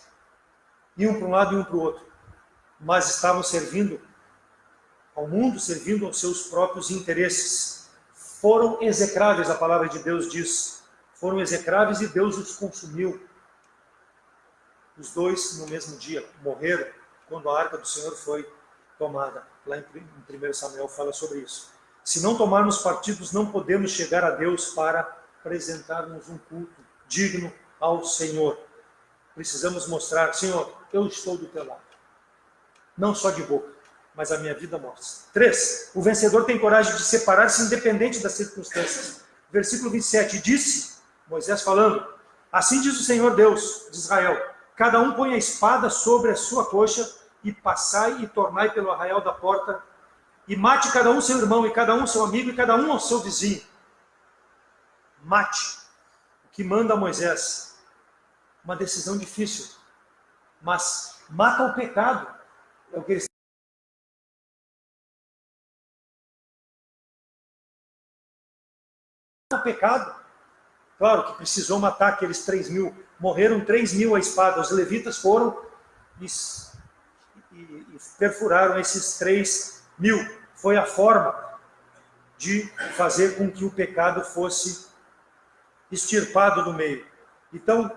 iam para um lado e iam para o outro, mas estavam servindo ao mundo, servindo aos seus próprios interesses. Foram execráveis, a palavra de Deus diz. Foram execráveis e Deus os consumiu. Os dois, no mesmo dia, morreram quando a arca do Senhor foi tomada. Lá em 1 Samuel fala sobre isso. Se não tomarmos partidos, não podemos chegar a Deus para apresentarmos um culto digno ao Senhor. Precisamos mostrar, Senhor, eu estou do teu lado. Não só de boca, mas a minha vida mostra. 3. O vencedor tem coragem de separar-se independente das circunstâncias. Versículo 27. Disse, Moisés falando, assim diz o Senhor Deus de Israel, cada um põe a espada sobre a sua coxa e passai e tornai pelo arraial da porta e mate cada um seu irmão e cada um seu amigo e cada um ao seu vizinho. Mate. O que manda Moisés? Uma decisão difícil, mas mata o pecado. É o que ele o pecado. Claro que precisou matar aqueles 3.000. Morreram 3.000 à espada. Os levitas foram e perfuraram esses 3.000. Foi a forma de fazer com que o pecado fosse extirpado do meio. Então,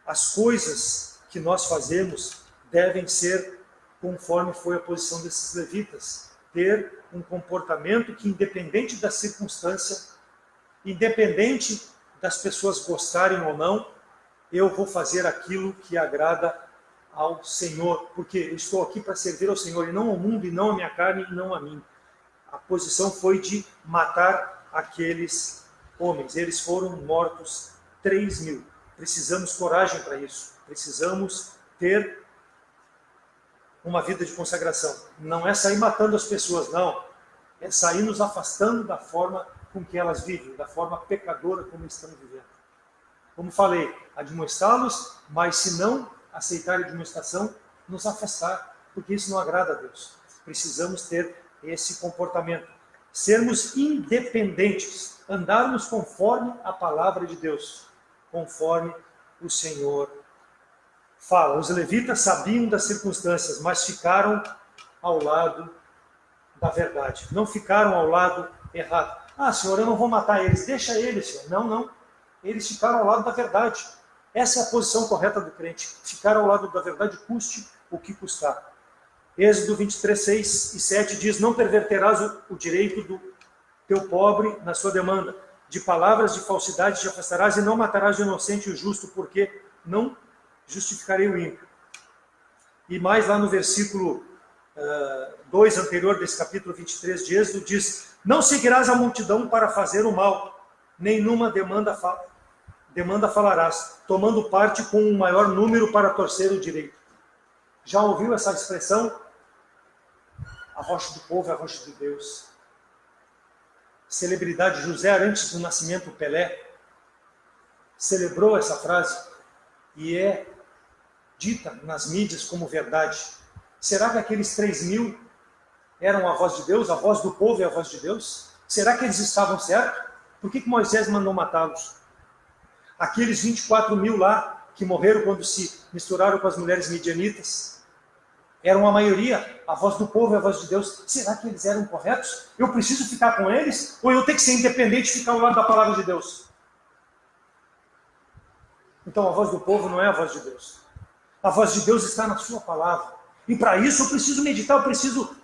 as coisas que nós fazemos devem ser conforme foi a posição desses levitas. Ter um comportamento que, independente da circunstância, independente das pessoas gostarem ou não, eu vou fazer aquilo que agrada ao Senhor, porque eu estou aqui para servir ao Senhor, e não ao mundo, e não à minha carne, e não a mim. A posição foi de matar aqueles homens. Eles foram mortos 3.000. Precisamos coragem para isso. Precisamos ter uma vida de consagração. Não é sair matando as pessoas, não. É sair nos afastando da forma com que elas vivem, da forma pecadora como estão vivendo. Como falei, admoestá-los, mas se não aceitar a admoestação, nos afastar, porque isso não agrada a Deus. Precisamos ter esse comportamento. Sermos independentes, andarmos conforme a palavra de Deus, conforme o Senhor fala. Os levitas sabiam das circunstâncias, mas ficaram ao lado da verdade. Não ficaram ao lado errado. Ah, Senhor, eu não vou matar eles. Deixa eles, Senhor. Não, não. Eles ficaram ao lado da verdade. Essa é a posição correta do crente, ficar ao lado da verdade custe o que custar. Êxodo 23, 6 e 7 diz: não perverterás o direito do teu pobre na sua demanda. De palavras de falsidade te afastarás e não matarás o inocente e o justo, porque não justificarei o ímpio. E mais lá no versículo 2 anterior desse capítulo 23 de Êxodo diz: não seguirás a multidão para fazer o mal, nem numa demanda falarás, tomando parte com um maior número para torcer o direito. Já ouviu essa expressão? A rocha do povo é a rocha de Deus. Celebridade José Arantes do Nascimento Pelé celebrou essa frase e é dita nas mídias como verdade. Será que aqueles 3.000 eram a voz de Deus, a voz do povo e a voz de Deus? Será que eles estavam certos? Por que Moisés mandou matá-los? Aqueles 24.000 lá que morreram quando se misturaram com as mulheres midianitas, eram a maioria, a voz do povo e a voz de Deus. Será que eles eram corretos? Eu preciso ficar com eles? Ou eu tenho que ser independente e ficar ao lado da palavra de Deus? Então a voz do povo não é a voz de Deus. A voz de Deus está na sua palavra. E para isso eu preciso meditar, eu preciso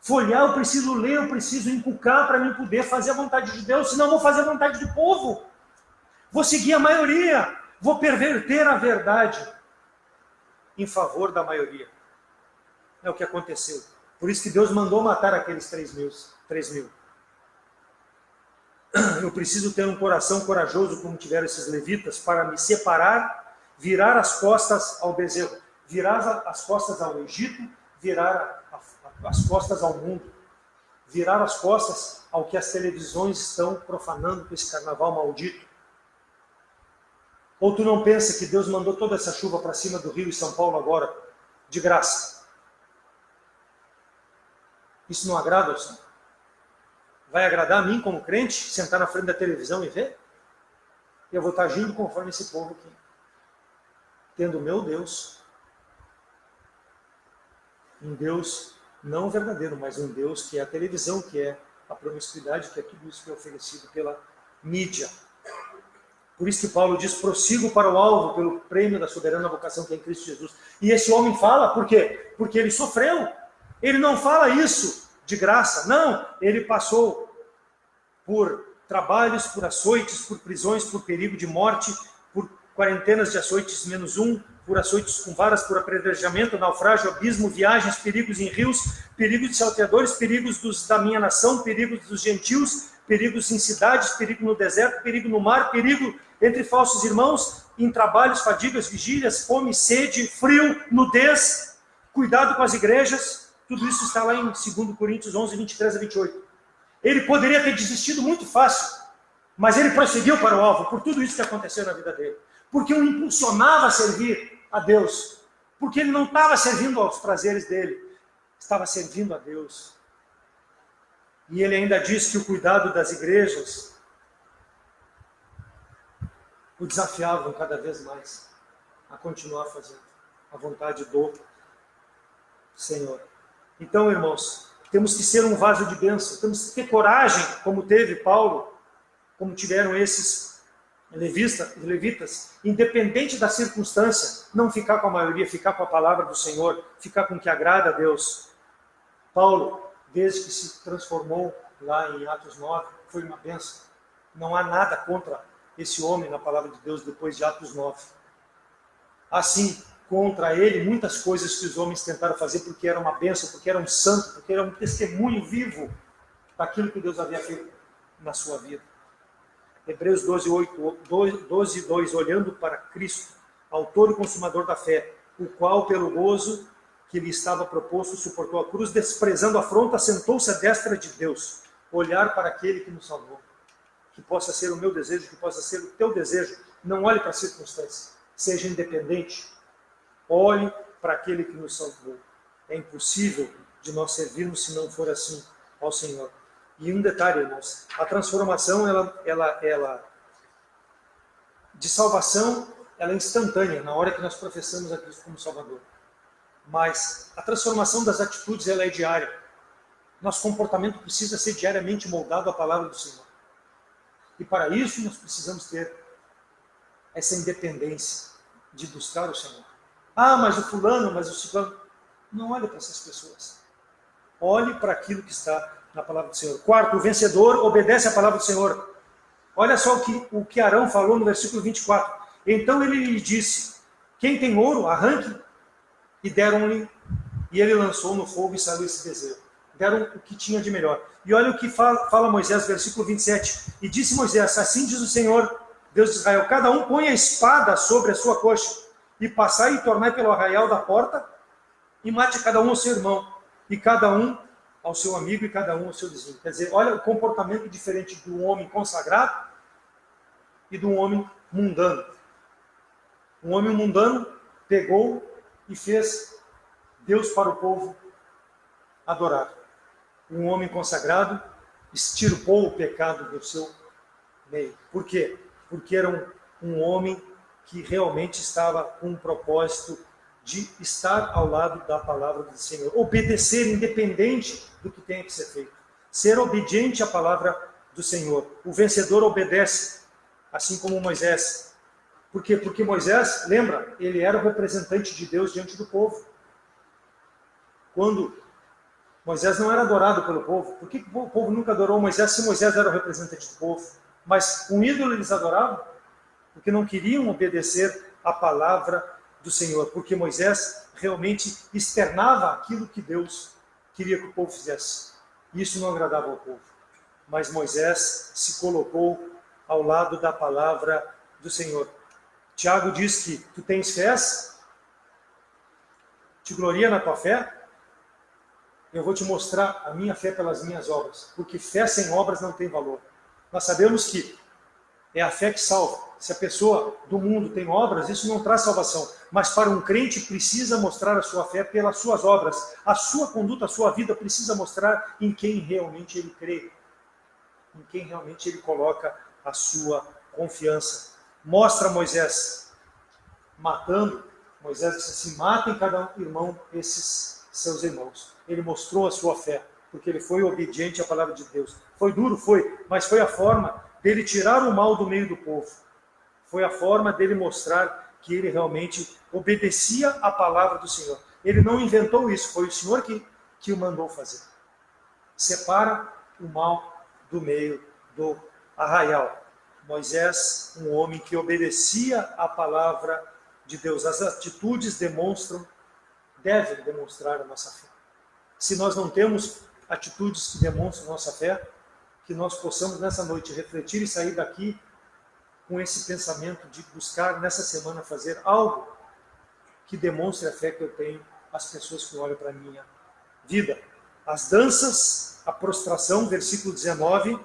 folhear, eu preciso ler, eu preciso inculcar para mim poder fazer a vontade de Deus, senão eu vou fazer a vontade do povo. Vou seguir a maioria, vou perverter a verdade em favor da maioria. É o que aconteceu. Por isso que Deus mandou matar aqueles 3.000. Eu preciso ter um coração corajoso como tiveram esses levitas para me separar, virar as costas ao bezerro, virar as costas ao Egito, virar as costas ao mundo, virar as costas ao que as televisões estão profanando com esse carnaval maldito. Ou tu não pensa que Deus mandou toda essa chuva para cima do Rio e São Paulo agora, de graça? Isso não agrada ao Senhor? Vai agradar a mim como crente, sentar na frente da televisão e ver? Eu vou estar agindo conforme esse povo aqui. Tendo o meu Deus, um Deus não verdadeiro, mas um Deus que é a televisão, que é a promiscuidade, que é tudo isso que é oferecido pela mídia. Por isso que Paulo diz: prossigo para o alvo, pelo prêmio da soberana vocação que é em Cristo Jesus. E esse homem fala, por quê? Porque ele sofreu. Ele não fala isso de graça, não. Ele passou por trabalhos, por açoites, por prisões, por perigo de morte, por quarentenas de açoites -1, por açoites com varas, por apedrejamento, naufrágio, abismo, viagens, perigos em rios, perigos de salteadores, perigos da minha nação, perigos dos gentios, perigos em cidades, perigo no deserto, perigo no mar, perigo entre falsos irmãos, em trabalhos, fadigas, vigílias, fome, sede, frio, nudez, cuidado com as igrejas. Tudo isso está lá em 2 Coríntios 11, 23 a 28. Ele poderia ter desistido muito fácil, mas ele prosseguiu para o alvo por tudo isso que aconteceu na vida dele. Porque o impulsionava a servir a Deus. Porque ele não estava servindo aos prazeres dele, estava servindo a Deus. E ele ainda diz que o cuidado das igrejas o desafiavam cada vez mais a continuar fazendo a vontade do Senhor. Então, irmãos, temos que ser um vaso de bênção, temos que ter coragem, como teve Paulo, como tiveram esses levitas, independente da circunstância, não ficar com a maioria, ficar com a palavra do Senhor, ficar com o que agrada a Deus. Paulo, desde que se transformou lá em Atos 9, foi uma bênção. Não há nada contra esse homem na palavra de Deus depois de Atos 9. Assim, contra ele, muitas coisas que os homens tentaram fazer porque era uma bênção, porque era um santo, porque era um testemunho vivo daquilo que Deus havia feito na sua vida. Hebreus 12, 2, olhando para Cristo, autor e consumador da fé, o qual, pelo gozo que lhe estava proposto, suportou a cruz, desprezando a afronta, sentou-se à destra de Deus. Olhar para aquele que nos salvou. Que possa ser o meu desejo, que possa ser o teu desejo. Não olhe para a circunstância. Seja independente. Olhe para aquele que nos salvou. É impossível de nós servirmos se não for assim ao Senhor. E um detalhe, irmãos, a transformação de salvação, ela é instantânea na hora que nós professamos a Cristo como Salvador. Mas a transformação das atitudes, ela é diária. Nosso comportamento precisa ser diariamente moldado à palavra do Senhor. E para isso nós precisamos ter essa independência. de buscar o Senhor. Ah, mas o fulano, mas o ciclano. Não olhe para essas pessoas. Olhe para aquilo que está na palavra do Senhor. Quarto, o vencedor obedece à palavra do Senhor. Olha só o que Arão falou no versículo 24. Então ele lhe disse, quem tem ouro, arranque. E deram-lhe, e ele lançou no fogo e saiu esse bezerro. Deram o que tinha de melhor. E olha o que fala Moisés, versículo 27. E disse Moisés, assim diz o Senhor, Deus de Israel, cada um põe a espada sobre a sua coxa, e passai e tornai pelo arraial da porta, e mate cada um ao seu irmão, e cada um ao seu amigo, e cada um ao seu vizinho. Quer dizer, olha o comportamento diferente do homem consagrado e do homem mundano. Um homem mundano pegou e fez Deus para o povo adorar. Um homem consagrado extirpou o pecado do seu meio. Por quê? Porque era um homem que realmente estava com um propósito de estar ao lado da palavra do Senhor. Obedecer independente do que tenha que ser feito. Ser obediente à palavra do Senhor. O vencedor obedece, assim como Moisés. Por quê? Porque Moisés, lembra, ele era o representante de Deus diante do povo. Quando Moisés não era adorado pelo povo, por que o povo nunca adorou Moisés se Moisés era o representante do povo? Mas um ídolo eles adoravam, porque não queriam obedecer à palavra do Senhor, porque Moisés realmente externava aquilo que Deus queria que o povo fizesse. Isso não agradava ao povo. Mas Moisés se colocou ao lado da palavra do Senhor. Tiago diz que tu tens fé, te gloria na tua fé, eu vou te mostrar a minha fé pelas minhas obras, porque fé sem obras não tem valor. Nós sabemos que é a fé que salva. Se a pessoa do mundo tem obras, isso não traz salvação. Mas para um crente precisa mostrar a sua fé pelas suas obras. A sua conduta, a sua vida precisa mostrar em quem realmente ele crê, em quem realmente ele coloca a sua confiança. Mostra Moisés matando. Moisés disse assim, matem cada irmão esses seus irmãos. Ele mostrou a sua fé, porque ele foi obediente à palavra de Deus. Foi duro, foi, mas foi a forma dele tirar o mal do meio do povo. Foi a forma dele mostrar que ele realmente obedecia à palavra do Senhor. Ele não inventou isso, foi o Senhor que o mandou fazer. Separa o mal do meio do arraial. Moisés, um homem que obedecia à palavra de Deus. As atitudes devem demonstrar a nossa fé. Se nós não temos atitudes que demonstram a nossa fé, que nós possamos nessa noite refletir e sair daqui com esse pensamento de buscar nessa semana fazer algo que demonstre a fé que eu tenho às pessoas que olham para a minha vida. As danças, a prostração, versículo 19,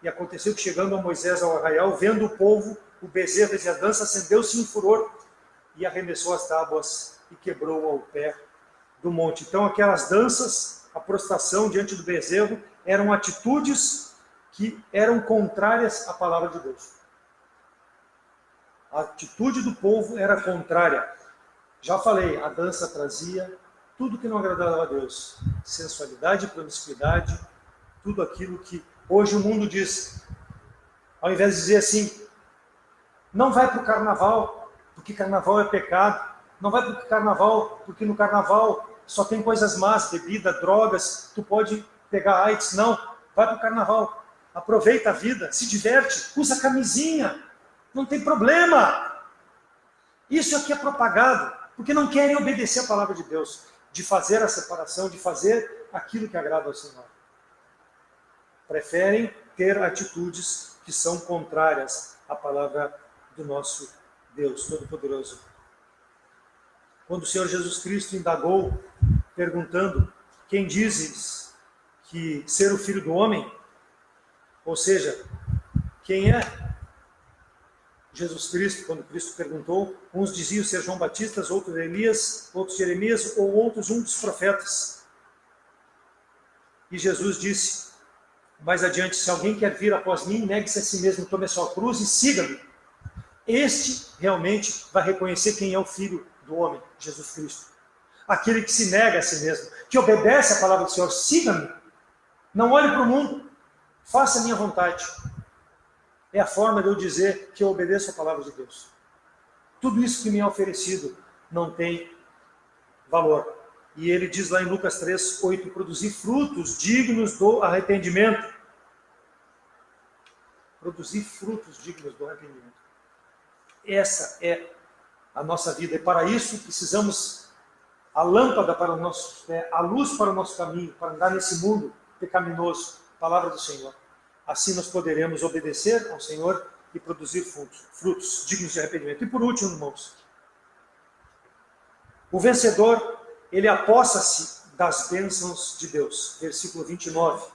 e aconteceu que chegando a Moisés ao arraial, vendo o povo, o bezerro e a dança, acendeu-se em furor e arremessou as tábuas e quebrou ao pé do monte. Então aquelas danças, a prostração diante do bezerro, eram atitudes que eram contrárias à palavra de Deus. A atitude do povo era contrária. Já falei, a dança trazia tudo que não agradava a Deus. Sensualidade, promiscuidade, tudo aquilo que hoje o mundo diz. Ao invés de dizer assim, não vai para o carnaval, porque carnaval é pecado. Não vai para o carnaval, porque no carnaval só tem coisas más, bebida, drogas, tu pode pegar AIDS. Não, vai para o carnaval. Aproveita a vida, se diverte, usa camisinha, não tem problema. Isso aqui é propagado, porque não querem obedecer a palavra de Deus, de fazer a separação, de fazer aquilo que agrada ao Senhor. Preferem ter atitudes que são contrárias à palavra do nosso Deus Todo-Poderoso. Quando o Senhor Jesus Cristo indagou, perguntando, quem dizes que ser o Filho do Homem? Ou seja, quem é Jesus Cristo? Quando Cristo perguntou, uns diziam ser João Batista, outros Elias, outros Jeremias, ou outros um dos profetas. E Jesus disse, mais adiante, se alguém quer vir após mim, negue-se a si mesmo, tome a sua cruz e siga-me. Este realmente vai reconhecer quem é o Filho do Homem, Jesus Cristo. Aquele que se nega a si mesmo, que obedece à palavra do Senhor, siga-me. Não olhe para o mundo, faça a minha vontade. É a forma de eu dizer que eu obedeço a palavra de Deus. tudo isso que me é oferecido não tem valor. E ele diz lá em Lucas 3:8, produzir frutos dignos do arrependimento. Produzir frutos dignos do arrependimento. Essa é a nossa vida. E para isso precisamos a lâmpada para o nosso pé, a luz para o nosso caminho, para andar nesse mundo pecaminoso. Palavra do Senhor. Assim nós poderemos obedecer ao Senhor e produzir frutos dignos de arrependimento. E por último, irmãos, o vencedor, ele apossa-se das bênçãos de Deus. Versículo 29.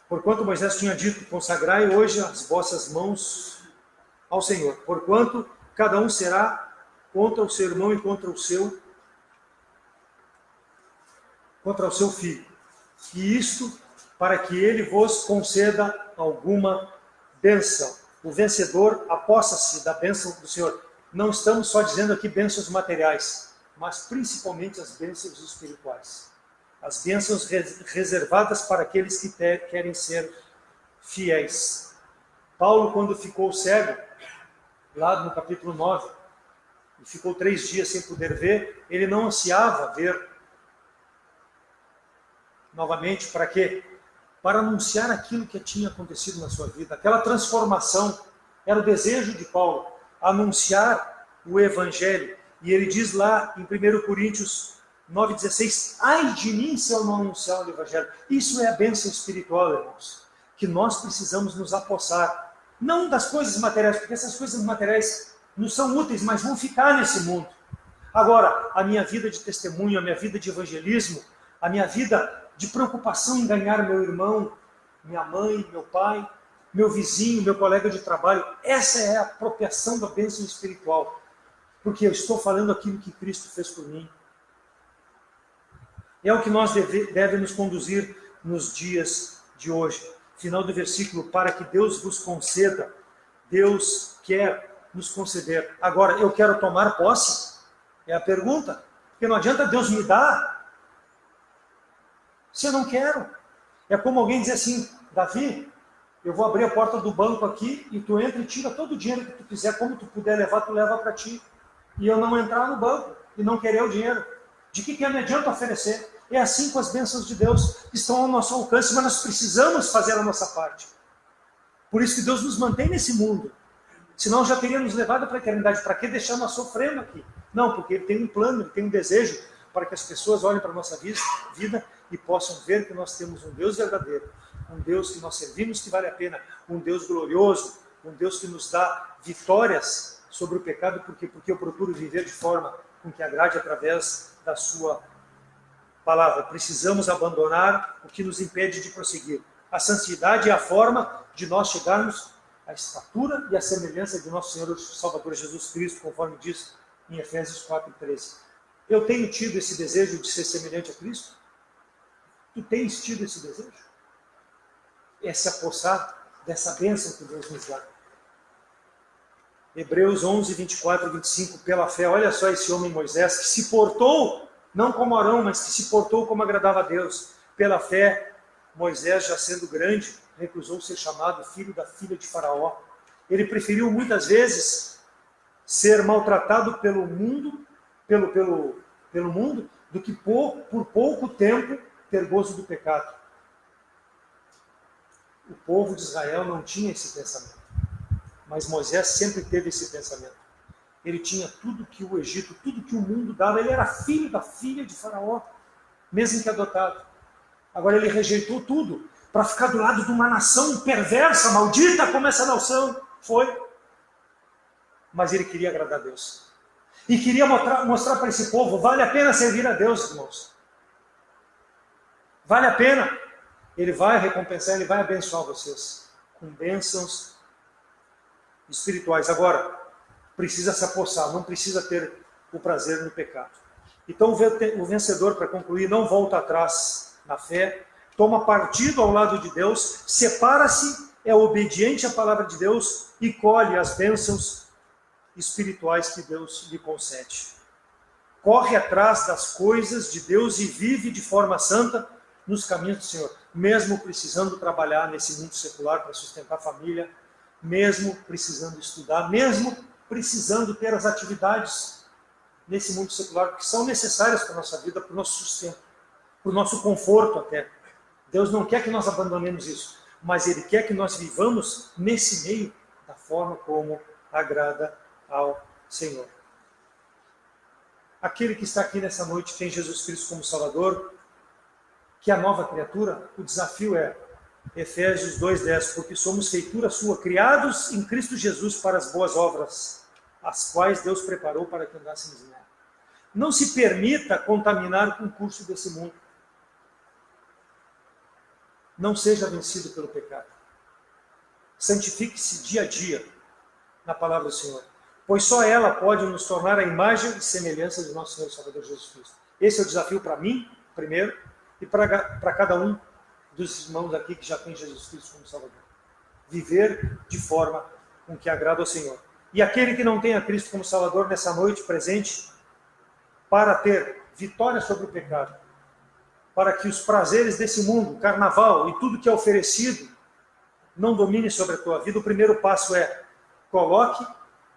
Porquanto Moisés tinha dito, consagrai hoje as vossas mãos ao Senhor. Porquanto cada um será contra o seu irmão e contra o seu filho. E isto para que ele vos conceda alguma bênção. O vencedor apossa-se da bênção do Senhor. Não estamos só dizendo aqui bênçãos materiais, mas principalmente as bênçãos espirituais. As bênçãos reservadas para aqueles que querem ser fiéis. Paulo, quando ficou cego, lá no capítulo 9, e ficou 3 dias sem poder ver, ele não ansiava ver novamente. Para quê? Para anunciar aquilo que tinha acontecido na sua vida. Aquela transformação era o desejo de Paulo, anunciar o Evangelho. E ele diz lá em 1 Coríntios 9,16, ai de mim se eu não anunciar o Evangelho. Isso é a bênção espiritual, irmãos, que nós precisamos nos apossar. Não das coisas materiais, porque essas coisas materiais não são úteis, mas vão ficar nesse mundo. Agora, a minha vida de testemunho, a minha vida de evangelismo, a minha vida de preocupação em ganhar meu irmão, minha mãe, meu pai, meu vizinho, meu colega de trabalho, essa é a apropriação da bênção espiritual. Porque eu estou falando aquilo que Cristo fez por mim. É o que nós deve nos conduzir nos dias de hoje. Final do versículo, para que Deus vos conceda. Deus quer nos conceder. Agora, eu quero tomar posse? É a pergunta. Porque não adianta Deus me dar se eu não quero. É como alguém dizer assim, Davi, eu vou abrir a porta do banco aqui e tu entra e tira todo o dinheiro que tu quiser, como tu puder levar, tu leva para ti. E eu não entrar no banco e não querer o dinheiro. De que me adianta oferecer? É assim com as bênçãos de Deus, que estão ao nosso alcance, mas nós precisamos fazer a nossa parte. Por isso que Deus nos mantém nesse mundo. Senão já teria nos levado para a eternidade. Para que deixar nós sofrendo aqui? Não, porque Ele tem um plano, Ele tem um desejo para que as pessoas olhem para a nossa vida e possam ver que nós temos um Deus verdadeiro, um Deus que nós servimos que vale a pena, um Deus glorioso, um Deus que nos dá vitórias sobre o pecado, porque eu procuro viver de forma com que agrade através da sua palavra. Precisamos abandonar o que nos impede de prosseguir. A santidade é a forma de nós chegarmos à estatura e à semelhança de nosso Senhor e Salvador Jesus Cristo, conforme diz em Efésios 4:13. Eu tenho tido esse desejo de ser semelhante a Cristo? Tu tens tido esse desejo? É se apossar dessa bênção que Deus nos dá. Hebreus 11, 24 e 25, pela fé, olha só esse homem Moisés, que se portou, não como Arão, mas que se portou como agradava a Deus. Pela fé, Moisés, já sendo grande, recusou ser chamado filho da filha de Faraó. Ele preferiu muitas vezes ser maltratado pelo mundo, do que por pouco tempo ter gozo do pecado. O povo de Israel não tinha esse pensamento. Mas Moisés sempre teve esse pensamento. Ele tinha tudo que o Egito, tudo que o mundo dava. Ele era filho da filha de Faraó, mesmo que adotado. Agora ele rejeitou tudo para ficar do lado de uma nação perversa, maldita como essa nação foi. Mas ele queria agradar a Deus. E queria mostrar para esse povo, vale a pena servir a Deus, irmãos. Vale a pena. Ele vai recompensar, Ele vai abençoar vocês com bênçãos espirituais. Agora, precisa se apossar, não precisa ter o prazer no pecado. Então o vencedor, para concluir, não volta atrás na fé, toma partido ao lado de Deus, separa-se, é obediente à palavra de Deus e colhe as bênçãos espirituais que Deus lhe concede. Corre atrás das coisas de Deus e vive de forma santa nos caminhos do Senhor, mesmo precisando trabalhar nesse mundo secular para sustentar a família, mesmo precisando estudar, mesmo precisando ter as atividades nesse mundo secular que são necessárias para a nossa vida, para o nosso sustento, para o nosso conforto até. Deus não quer que nós abandonemos isso, mas Ele quer que nós vivamos nesse meio da forma como agrada ao Senhor. Aquele que está aqui nessa noite tem Jesus Cristo como Salvador, que é a nova criatura, o desafio é Efésios 2:10, porque somos feitura sua, criados em Cristo Jesus para as boas obras, as quais Deus preparou para que andássemos nela. Não se permita contaminar com o curso desse mundo. Não seja vencido pelo pecado. Santifique-se dia a dia na palavra do Senhor, pois só ela pode nos tornar a imagem e semelhança de nosso Senhor e Salvador Jesus Cristo. Esse é o desafio para mim, primeiro, e para cada um dos irmãos aqui que já tem Jesus Cristo como Salvador. Viver de forma com que agrada ao Senhor. E aquele que não tem a Cristo como Salvador nessa noite presente, para ter vitória sobre o pecado, para que os prazeres desse mundo, o carnaval e tudo que é oferecido, não domine sobre a tua vida, o primeiro passo é: coloque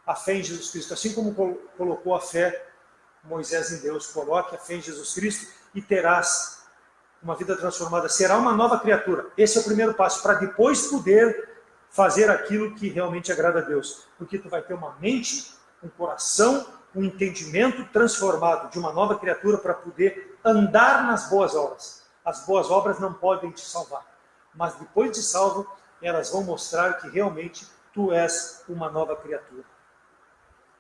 a fé em Jesus Cristo. Assim como colocou a fé Moisés em Deus, coloque a fé em Jesus Cristo e terás uma vida transformada. Será uma nova criatura. Esse é o primeiro passo, para depois poder fazer aquilo que realmente agrada a Deus. Porque tu vai ter uma mente, um coração, um entendimento transformado de uma nova criatura para poder andar nas boas obras. As boas obras não podem te salvar, mas depois de salvo, elas vão mostrar que realmente tu és uma nova criatura.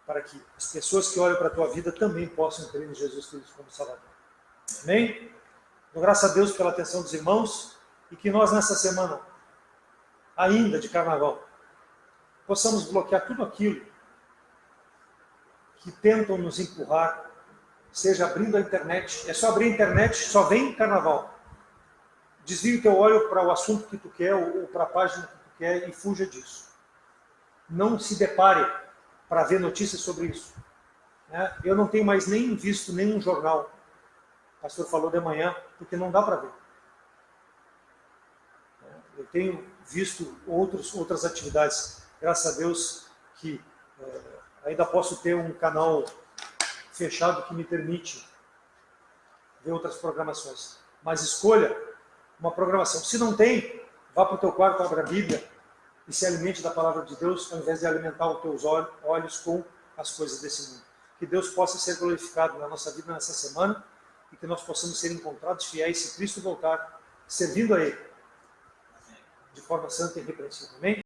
Para que as pessoas que olham para a tua vida também possam crer em Jesus Cristo como Salvador. Amém? Dou graças a Deus pela atenção dos irmãos e que nós nessa semana, ainda de carnaval, possamos bloquear tudo aquilo que tentam nos empurrar, seja abrindo a internet. É só abrir a internet, só vem carnaval. Desvie o teu olho para o assunto que tu quer ou para a página que tu quer e fuja disso. Não se depare para ver notícias sobre isso. Eu não tenho mais nem visto nenhum jornal. O pastor falou de manhã, porque não dá para ver. Eu tenho visto outras atividades. Graças a Deus que ainda posso ter um canal fechado que me permite ver outras programações. Mas escolha uma programação. Se não tem, vá para o teu quarto, abra a Bíblia e se alimente da palavra de Deus, ao invés de alimentar os teus olhos com as coisas desse mundo. Que Deus possa ser glorificado na nossa vida nessa semana e que nós possamos ser encontrados fiéis se Cristo voltar, servindo a Ele de forma santa e irrepreensível. Amém?